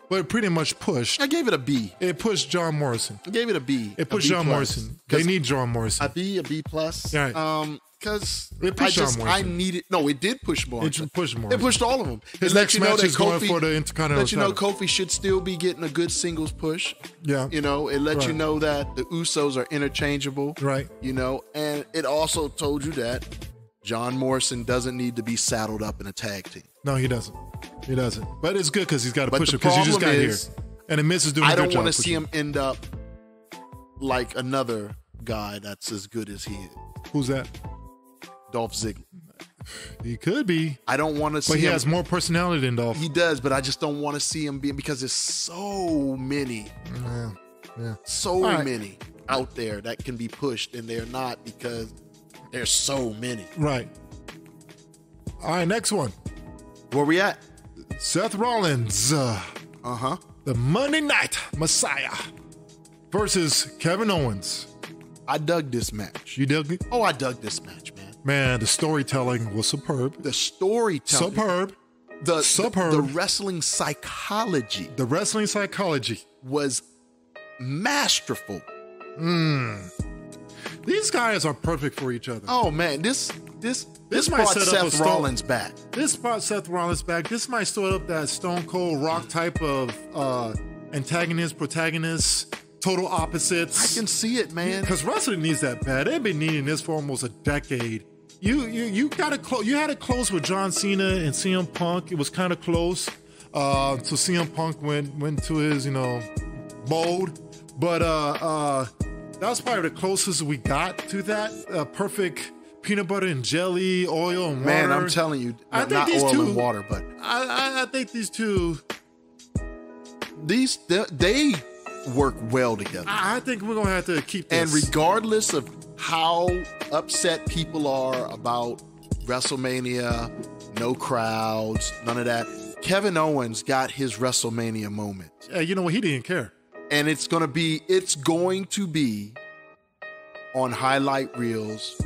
But it pretty much pushed. I gave it a B. It pushed John Morrison. I gave it a B. It pushed John Morrison. They need John Morrison. A B plus. Right. Because it pushed John Morrison. I needed. No, it did push Morrison. It pushed Morrison. It pushed all of them. His next match is going for the Intercontinental title. Let you know Kofi should still be getting a good singles push. Yeah. It let you know that the Usos are interchangeable. Right. And it also told you that John Morrison doesn't need to be saddled up in a tag team. No, he doesn't. He doesn't. But it's good because he's got to push it the because he just got problem here. is, And the Miz is doing a I good don't job. want to see him end up like another guy that's as good as he is. Who's that? Dolph Ziggler. He could be. I don't want to see But he him. has more personality than Dolph. He does, but I just don't want to see him being, because there's so many, many out there that can be pushed, and they're not because there's so many. Right. All right, next one. Where we at? Seth Rollins. The Monday Night Messiah versus Kevin Owens. I dug this match. You dug it? Oh, I dug this match, man. Man, the storytelling was superb. The storytelling. Superb. The wrestling psychology. The wrestling psychology was masterful. These guys are perfect for each other. Oh, man. This might brought set up Seth Rollins back. This brought Seth Rollins back. This might set up that Stone Cold Rock type of antagonist, protagonist, total opposites. I can see it, man. Because wrestling needs that bad. They've been needing this for almost a decade. You got it close. You had it close with John Cena and CM Punk. It was kind of close. So CM Punk went to his mode, but that was probably the closest we got to that perfect peanut butter and jelly, oil and water. Man, I'm telling you, not oil and water, but I think these two, they work well together. I think we're gonna have to keep this. And regardless of how upset people are about WrestleMania, no crowds, none of that, Kevin Owens got his WrestleMania moment. You know what? He didn't care. And it's going to be on highlight reels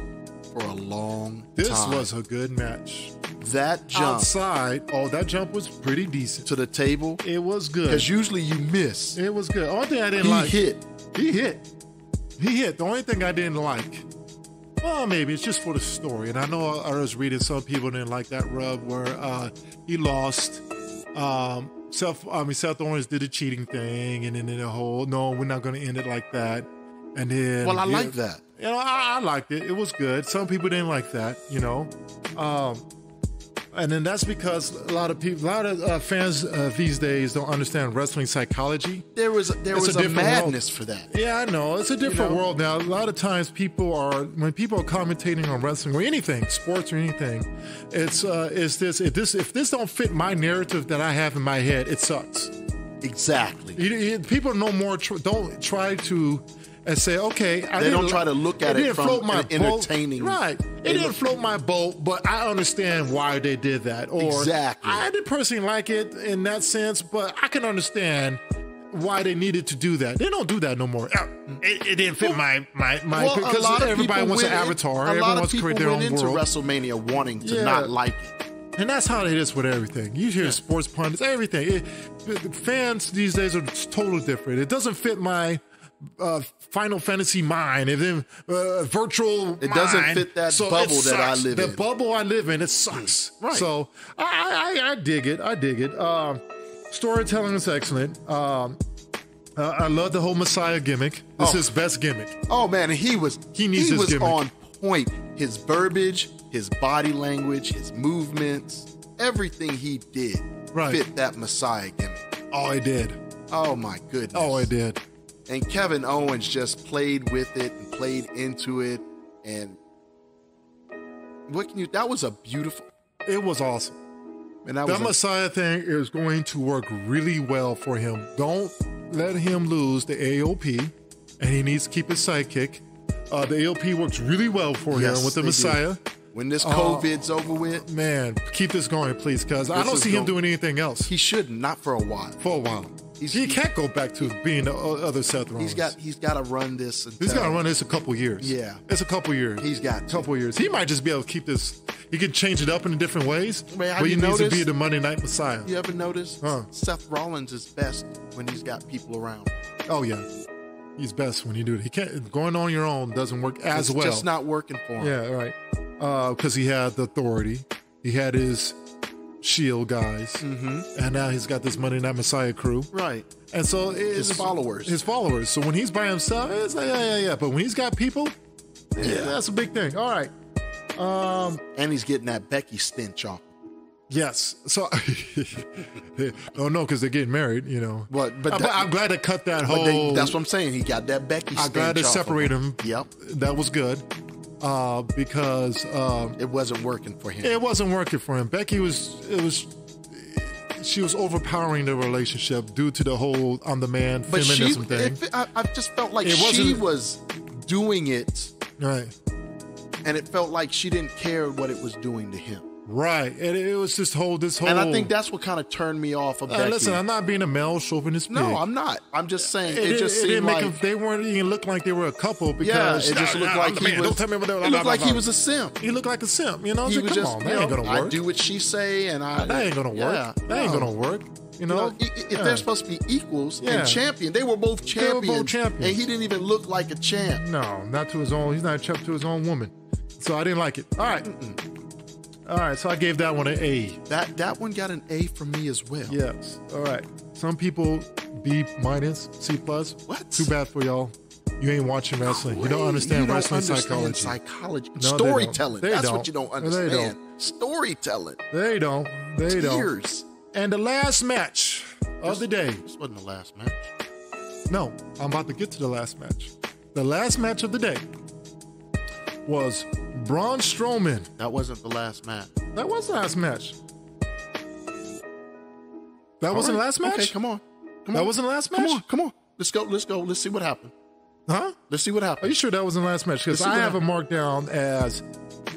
for a long time. This was a good match. That jump outside, that jump was pretty decent. To the table, it was good. Because usually you miss. It was good. Only thing I didn't like. He hit. The only thing I didn't like, well, maybe it's just for the story. And I know I was reading some people didn't like that rub where he lost. Seth Owens did a cheating thing, and then the whole, no, we're not going to end it like that. And then, well, I like that. I liked it. It was good. Some people didn't like that, and then that's because a lot of fans these days don't understand wrestling psychology. There was a madness for that. Yeah, I know. It's a different world now. A lot of times when people are commentating on wrestling or anything, sports or anything, it's this. If this don't fit my narrative that I have in my head, it sucks. Exactly. People no more don't try to. And say, okay, they don't try to look at it from an entertaining. Right. It didn't float my boat, but I understand why they did that. Or exactly. I didn't personally like it in that sense, but I can understand why they needed to do that. They don't do that no more. It didn't fit my because everybody wants an avatar. Everyone wants to create their own world. A lot of people went into WrestleMania wanting to not like it. And that's how it is with everything. You hear sports pundits, everything. Fans these days are totally different. It doesn't fit my Final Fantasy mind, and then virtual. It doesn't fit that bubble that I live in. The bubble I live in, it sucks. Right. So I dig it. Storytelling is excellent. I love the whole Messiah gimmick. This is his best gimmick. Oh man, he was gimmick. On point. His verbiage, his body language, his movements, everything he did fit that Messiah gimmick. Oh, it did. Oh my goodness. Oh, it did. And Kevin Owens just played with it and played into it. And that was a beautiful. It was awesome. And that Messiah thing is going to work really well for him. Don't let him lose the AOP, and he needs to keep his sidekick. The AOP works really well for him with the Messiah. Do. When this COVID's over with. Man, keep this going, please, because I don't see him doing anything else. He shouldn't, not for a while. For a while. He can't go back to being the other Seth Rollins. He's got to run this. He's got to run this a couple years. Yeah. It's a couple years. He's got a couple years. He might just be able to keep this. He can change it up in different ways. But he needs to be the Monday Night Messiah. You ever notice Seth Rollins is best when he's got people around? Oh, yeah. He's best when you do it. He can't. Going on your own doesn't work as well. It's just not working for him. Yeah, right. Because he had the authority. He had his Shield guys. Mm-hmm. And now he's got this Monday Night Messiah crew. Right. And so his followers. So when he's by himself, it's like, yeah. But when he's got people, that's a big thing. All right. And he's getting that Becky stench off. Yes. So, oh no, because they're getting married, you know. But I'm glad to cut that whole. That's what I'm saying. He got that Becky stench. I'm glad to separate him. Yep. That was good. Because it wasn't working for him. It wasn't working for him. Becky she was overpowering the relationship due to the whole I'm the man feminism thing. I just felt like she was doing it. Right. And it felt like she didn't care what it was doing to him. Right. And it was this whole. And I think that's what kind of turned me off of Becky. Listen, I'm not being a male chauvinist pig. No, I'm not. I'm just saying it just seemed like they weren't even look like they were a couple because it just looked like he was. Don't tell me what they were. It looked like he was a simp. He looked like a simp. You know, he was come on, that ain't gonna work. I do what she say, and that ain't gonna work. Yeah, that ain't gonna work. You know, if they're supposed to be equals and champion, they were both champions. They were both champions. And he didn't even look like a champ. No, not to his own. He's not a champ to his own woman. So I didn't like it. All right. All right, so I gave that one an A. That one got an A from me as well. Yes. All right. Some people B minus, C plus. What? Too bad for y'all. You ain't watching wrestling. You don't understand wrestling psychology. No, storytelling. That's don't. what you don't understand. They don't. Storytelling. They don't. They Tears. don't. And the last match of the day. This wasn't the last match. No, I'm about to get to the last match. The last match of the day was Braun Strowman. That wasn't the last match. That was the last match. That wasn't the last match? Okay, come on. That wasn't the last match? Come on. Let's go. Let's see what happened. Huh? Let's see what happened. Are you sure that wasn't the last match? Because I have it marked down as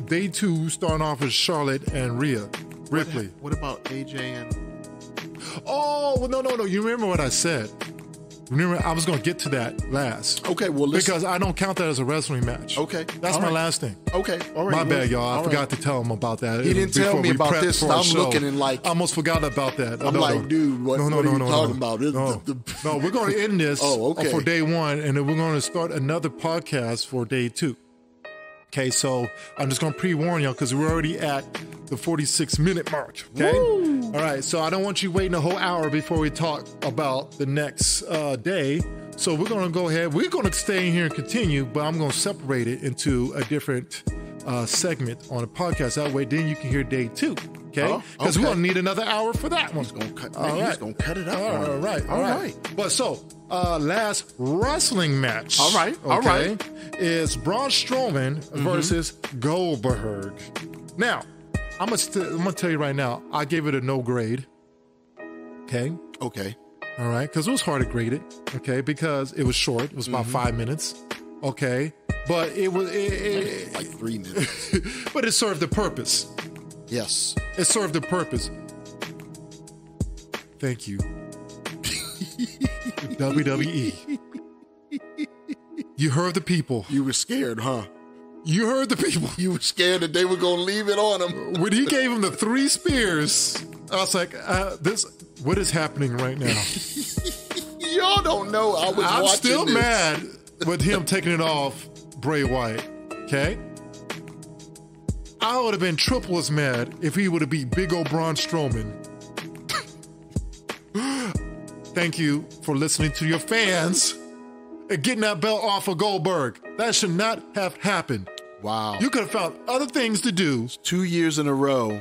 day 2 starting off as Charlotte and Rhea Ripley. What about AJ and... Oh, well, no. You remember what I said. Remember, I was going to get to that last. Okay, well, because I don't count that as a wrestling match. Okay. That's my last thing. Okay, all right. My bad, y'all. I forgot to tell him about that. He didn't tell me about this, so I'm looking and like... I almost forgot about that. I'm like, dude, what are you talking about? No, we're going to end this for day 1, and then we're going to start another podcast for day 2. Okay, so I'm just going to pre-warn y'all because we're already at the 46-minute mark. Okay? Woo! All right, so I don't want you waiting a whole hour before we talk about the next day. So we're going to go ahead. We're going to stay in here and continue, but I'm going to separate it into a different segment on the podcast. That way, then you can hear day 2. Okay? Because we're going to need another hour for that one. He's going to cut it up. All right. But so, last wrestling match. All right. Is Braun Strowman versus Goldberg. Now, I'm gonna tell you right now, I gave it a no grade. Okay. All right, because it was hard to grade it. Okay, because it was short. It was about 5 minutes. Okay, but it was like 3 minutes. But it served the purpose. Yes, it served the purpose. Thank you, WWE. You heard the people. You were scared, huh? You heard the people. You were scared that they were going to leave it on him. When he gave him the 3 spears, I was like, what is happening right now? Y'all don't know. I'm still mad with him taking it off Bray Wyatt. Okay? I would have been triple as mad if he would have beat Big old Braun Strowman. Thank you for listening to your fans and getting that belt off of Goldberg. That should not have happened. Wow. You could have found other things to do. 2 years in a row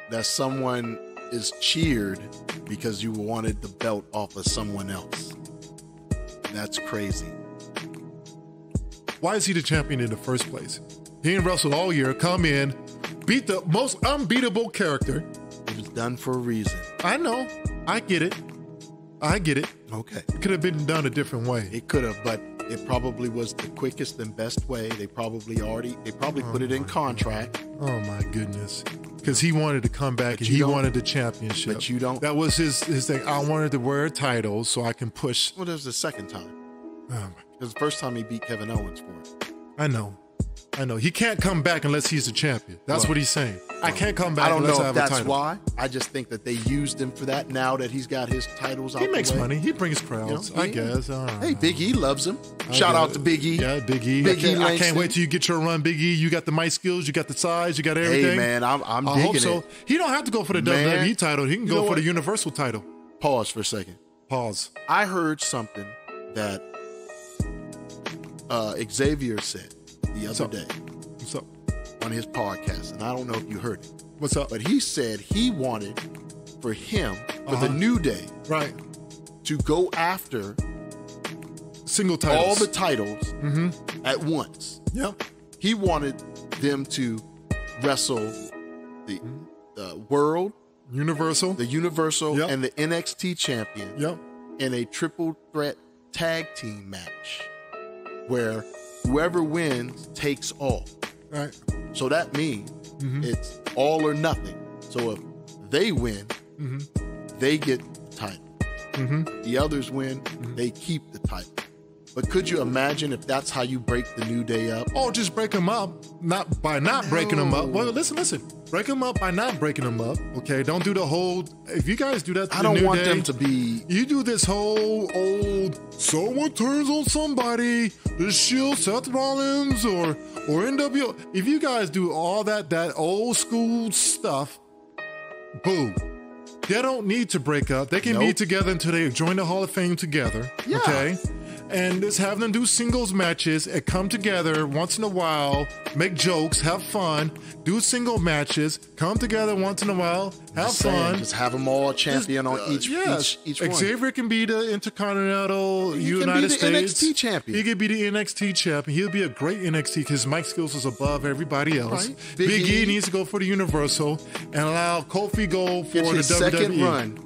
that someone is cheered because you wanted the belt off of someone else. That's crazy. Why is he the champion in the first place? He ain't wrestled all year, come in, beat the most unbeatable character. It was done for a reason. I know. I get it. Okay. It could have been done a different way. It could have, but it probably was the quickest and best way. They probably put it in contract. Oh my goodness. Because he wanted to come back and he wanted the championship. But you don't. That was his thing. I wanted to wear a title so I can push. Well, that was the second time. It was the first time he beat Kevin Owens for it. I know. He can't come back unless he's the champion. That's what he's saying. I can't come back unless I have a title. I don't know if that's why. I just think that they used him for that now that he's got his titles out. He makes money. He brings crowds, I guess. Hey, Big E loves him. Shout out to Big E. Yeah, Big E. I can't wait till you get your run, Big E. You got the mic skills. You got the size. You got everything. Hey, man, I'm digging hope so. it. He don't have to go for the WWE title. He can go for the Universal title. Pause for a second. Pause. I heard something that Xavier said the other day. What's up? on his podcast, and I don't know if you heard it. What's up? But he said he wanted for him, for the New Day, right, to go after single titles, all the titles at once. Yep. He wanted them to wrestle the World, Universal, the Universal, Yep. and the NXT champion Yep. in a triple threat tag team match where whoever wins takes all. Right. So that means it's all or nothing. So if they win, they get the title. The others win, they keep the title. But could you imagine if that's how you break the New Day up? Oh, just break them up, not breaking them up. Well, listen. Break them up by not breaking them up. Okay, don't do the whole. If you guys do that, to I the don't New want Day, them to be. You do this whole old. Someone turns on somebody. The Shield, Seth Rollins, or NWO. If you guys do all that old school stuff, boo. They don't need to break up. They can be together until they join the Hall of Fame together. Yeah. Okay. And just have them do singles matches and come together once in a while, make jokes, have fun, do single matches, come together once in a while, have fun. Just have them all champion on each one. Xavier can be the Intercontinental United States. He can be the NXT champion. He could be the NXT champion. He'll be a great NXT because Mike skills is above everybody else. Right. Big E needs to go for the Universal and allow Kofi go for the WWE. Second run.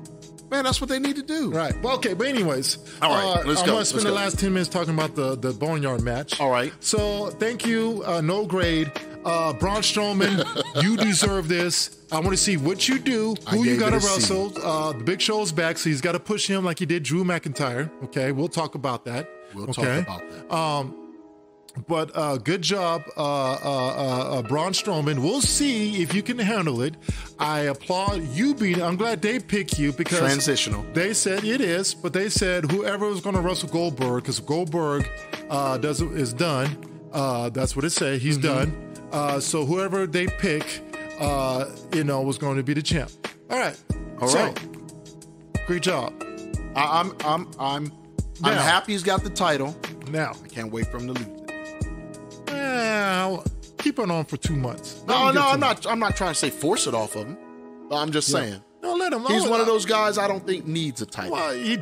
Man, that's what they need to do. Right. Well, okay, but anyways. All right, let's I'm go. going to spend the last 10 minutes talking about the Boneyard match. All right. So, thank you, No Grade. Braun Strowman, you deserve this. I want to see what you do, who you got to wrestle. The Big Show's back, so he's got to push him like he did Drew McIntyre. Okay, we'll talk about that. We'll talk about that. But good job, Braun Strowman. We'll see if you can handle it. I applaud you being. I'm glad they pick you because transitional. They said it is, but they said whoever was going to wrestle Goldberg, because Goldberg is done. That's what it said. He's done. So whoever they pick, was going to be the champ. All right. All right. Great job. I'm happy he's got the title. Now I can't wait for him to lose it. Keep it on for 2 months. I'm not trying to say force it off of him. But I'm just saying. No, let him. He's one of those guys I don't think needs a title. Well, he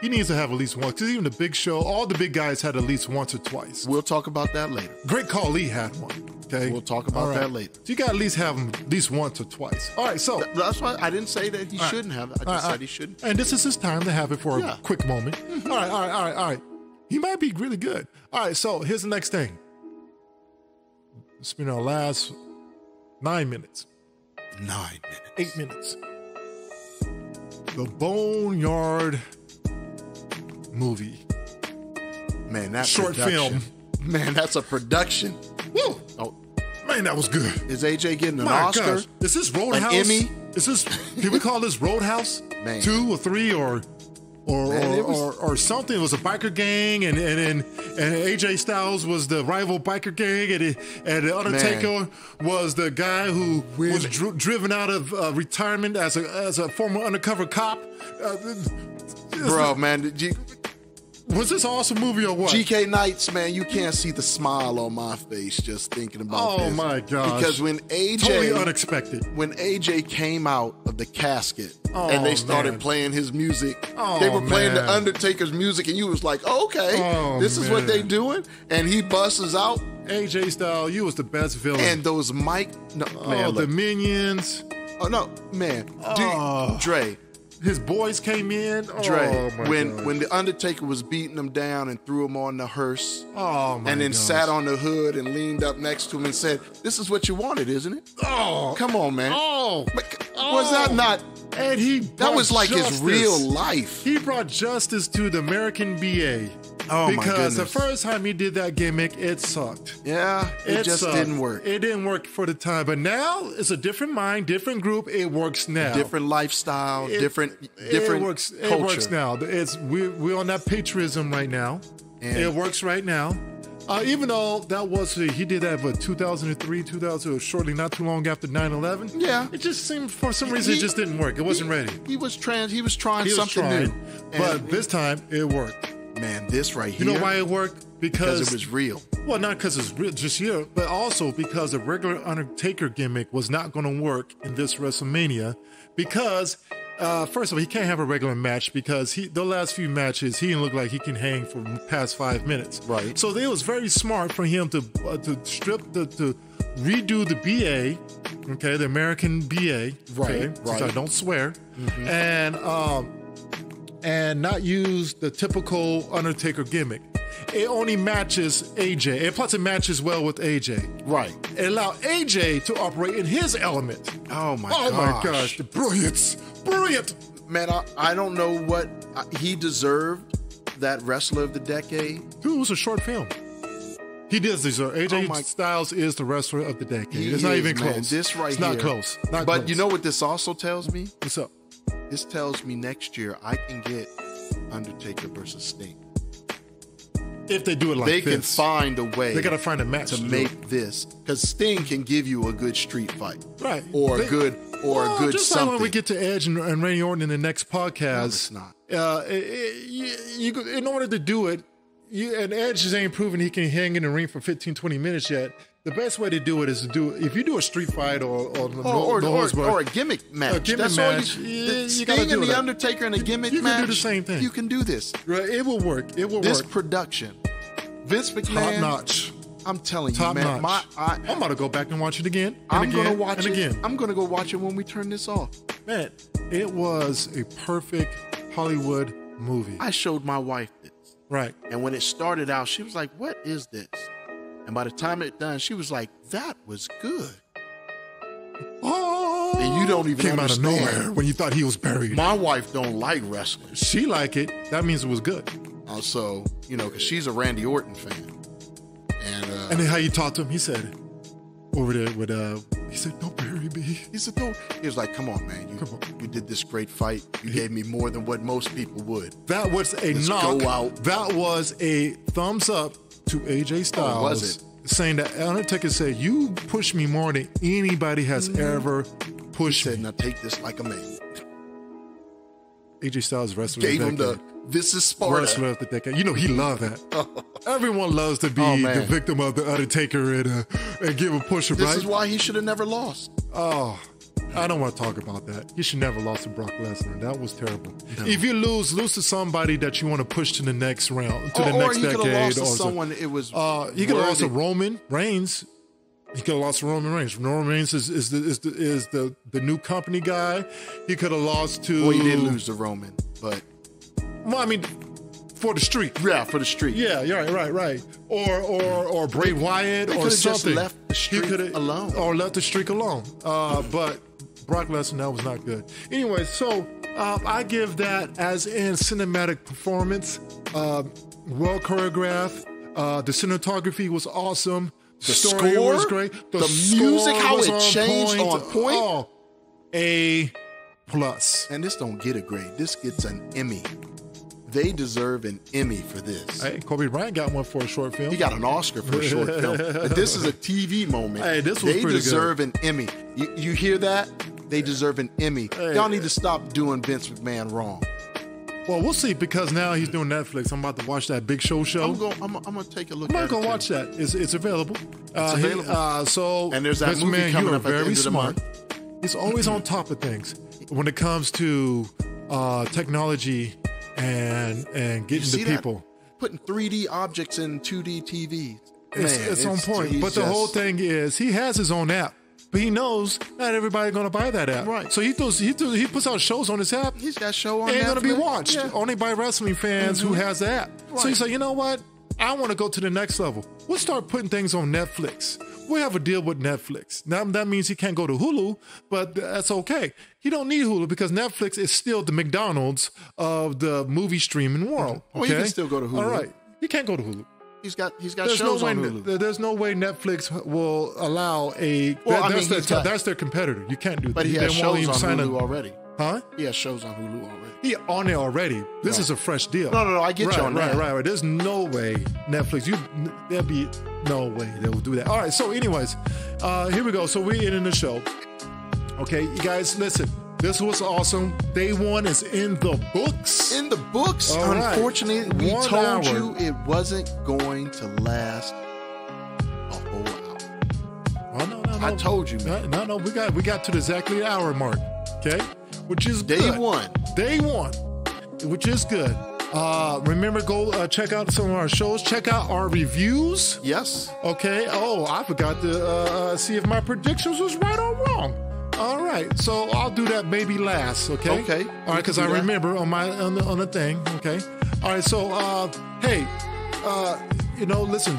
needs to have at least one. Because even the Big Show, all the big guys had at least once or twice. We'll talk about that later. Great Khali had one. Okay, we'll talk about that later. So you got to at least have him at least once or twice. All right, so that's why I didn't say that he shouldn't have it. I just said he shouldn't. And this is his time to have it for a quick moment. All right. He might be really good. All right, so here's the next thing. It's been our last 9 minutes. 9 minutes. 8 minutes. The Boneyard movie. Man, that short production. film. Man, that's a production. Woo! Oh, man, that was good. Is AJ getting an Oscar? Gosh. Is this Roadhouse? An Emmy? Is this? Can we call this Roadhouse? Man. 2 or 3 or something? It was a biker gang, and AJ Styles was the rival biker gang, and the Undertaker was the guy who was driven out of retirement as a former undercover cop. Bro, man, was this an awesome movie or what? GK Nites, man, you can't see the smile on my face just thinking about this. Oh my gosh! Because when AJ, totally unexpected, when AJ came out of the casket and they started playing his music, they were playing the Undertaker's music, and you was like, okay, this is what they doing, and he busts out. AJ Styles, you was the best villain. And those the minions. Oh no, man, Dre. His boys came in. Dre, when the Undertaker was beating him down and threw him on the hearse, and then sat on the hood and leaned up next to him and said, "This is what you wanted, isn't it?" Oh, come on, man. Was that not? And that was like his real life. He brought justice to the American BA. Oh, my because goodness. the first time he did that gimmick, it sucked. Yeah, it just didn't work. It didn't work for the time. But now it's a different mind, different group. It works now. Different lifestyle, different culture. It works now. We're on that patriotism right now. And it works right now. Even though he did that for 2003, 2000, shortly, not too long after 9/11. Yeah, it just seemed for some reason it just didn't work. It wasn't ready. He was trying something new, but this time it worked. Man, this right here. You know why it worked? Because it was real. Well, not because it's real, just here, but also because the regular Undertaker gimmick was not going to work in this WrestleMania. Because, first of all, he can't have a regular match because the last few matches, he didn't look like he can hang for past 5 minutes. Right. So it was very smart for him to redo the BA, okay, the American BA, okay, right. I don't swear, and not use the typical Undertaker gimmick. It only matches AJ, and plus it matches well with AJ. Right. It allowed AJ to operate in his element. Oh my gosh, the brilliance, brilliant. Man, I don't know what he deserved. That Wrestler of the Decade. Dude, it was a short film. He does deserve. AJ Styles is the Wrestler of the Decade. It's not even close. This right it's here. Not close. Not but close. You know what this also tells me? What's up? This tells me next year I can get Undertaker versus Sting. If they do it like they this. They can find a way. They got to find a match to make this. Because Sting can give you a good street fight. Right. Or a good just something. Like when we get to Edge and Randy Orton in the next podcast. No, it's not. In order to do it, and Edge just ain't proven he can hang in the ring for 15, 20 minutes yet. The best way to do it is to do, if you do a street fight or a gimmick match. A gimmick match. Sting and the Undertaker in a gimmick match. You can do the same thing. You can do this. Right, it will work. It will work. This production. Vince McMahon. Top notch. I'm telling Top you, man. Notch. I'm about to go back and watch it again. I'm going to watch it again. I'm going to go watch it when we turn this off. Man, it was a perfect Hollywood movie. I showed my wife this. Right. And when it started out, she was like, "What is this?" And by the time it done, she was like, "That was good." Oh, and you don't even came understand. Out of nowhere when you thought he was buried. My wife don't like wrestling. She like it. That means it was good. So, because she's a Randy Orton fan. And then how you talked to him, he said, over there with, he said, "Don't bury me." He said, "No." He was like, "Come on, man. You did this great fight. You gave me more than what most people would." That was a knock. Go out. That was a thumbs up to AJ Styles. Oh, was it? Saying that Undertaker said, "You pushed me more than anybody has ever pushed me." He said, "Now take this like a man." AJ Styles wrestler gave him the "This is Sparta" wrestler of the decade. He loved that. Everyone loves to be the victim of the Undertaker and give a push. This is why he should have never lost. Oh, I don't want to talk about that. He should never lost to Brock Lesnar. That was terrible. No. If you lose to somebody that you want to push to the next round, to the next decade, or he could have lost to someone. It was he could have lost to Roman Reigns. He could have lost to Roman Reigns. Roman Reigns is the new company guy. He could have lost to. Well, he did lose to Roman, but. Well, I mean, for the streak. Yeah, for the streak. Yeah, right. Or Bray Wyatt or something. Just left the streak alone. Or left the streak alone. But Brock Lesnar, that was not good. Anyway, so I give that as in cinematic performance. Well choreographed. The cinematography was awesome. The story score was great. The music, how it changed on point. Oh, A+. And this don't get a grade. This gets an Emmy. They deserve an Emmy for this. Hey, Kobe Bryant got one for a short film. He got an Oscar for a short film. But this is a TV moment. Hey, this was They pretty deserve good. an Emmy. You hear that? They deserve an Emmy. Hey. Y'all need to stop doing Vince McMahon wrong. Well, we'll see, because now he's doing Netflix. I'm about to watch that Big Show. I'm gonna take a look. I'm at going it to watch that. It's available. It's available. And there's that Vince movie McMahon, coming you are up at the very end of the smart. month. He's always on top of things when it comes to technology and getting to people. That? Putting 3D objects in 2D TVs. It's on point. But the whole thing is, he has his own app. But he knows not everybody's going to buy that app. Right. So he puts out shows on his app. He's got a show on Ain't going to be Netflix. watched. Yeah. Only by wrestling fans who has the app. Right. So he's like, you know what? I want to go to the next level. We'll start putting things on Netflix. We'll have a deal with Netflix. Now, that means he can't go to Hulu, but that's okay. He don't need Hulu because Netflix is still the McDonald's of the movie streaming world. Okay? Well, he can still go to Hulu. All right. He can't go to Hulu. He's got shows on Hulu. There's no way Netflix will allow that's their competitor. You can't do that. But he has shows on Hulu already. Huh? He has shows on Hulu already. He on there already. This is a fresh deal. No, I get you on that. Right. There's no way Netflix, there'll be no way they will do that. All right, so anyways, here we go. So we're ending the show. Okay, you guys, listen. This was awesome. Day one is in the books. In the books. All right. Unfortunately, we 1 told hour. you it wasn't going to last a whole hour. Oh, no. I told you, man. No. We got to exactly the hour mark. Okay, which is Day good. Day one, which is good. Remember, go check out some of our shows. Check out our reviews. Yes. Okay. Oh, I forgot to see if my predictions was right or wrong. All right, so I'll do that maybe last. Okay. Okay. All right, because I remember on the thing. Okay. All right. So, hey, listen,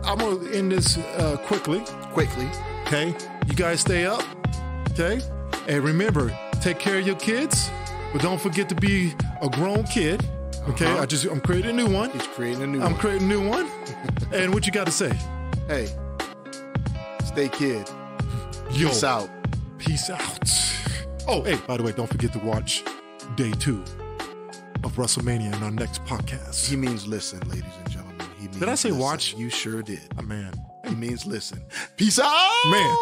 I'm gonna end this quickly. Okay. You guys stay up. Okay. And remember, take care of your kids, but don't forget to be a grown kid. Okay. I'm creating a new one. He's creating a new one. I'm creating a new one. And what you got to say? Hey, stay kid. Yo. Peace out. Peace out. Oh, hey, by the way, don't forget to watch day 2 of WrestleMania in our next podcast. He means listen, ladies and gentlemen. He means Did I say listen. watch? You sure did. Oh, man. He means listen. Peace out. Man.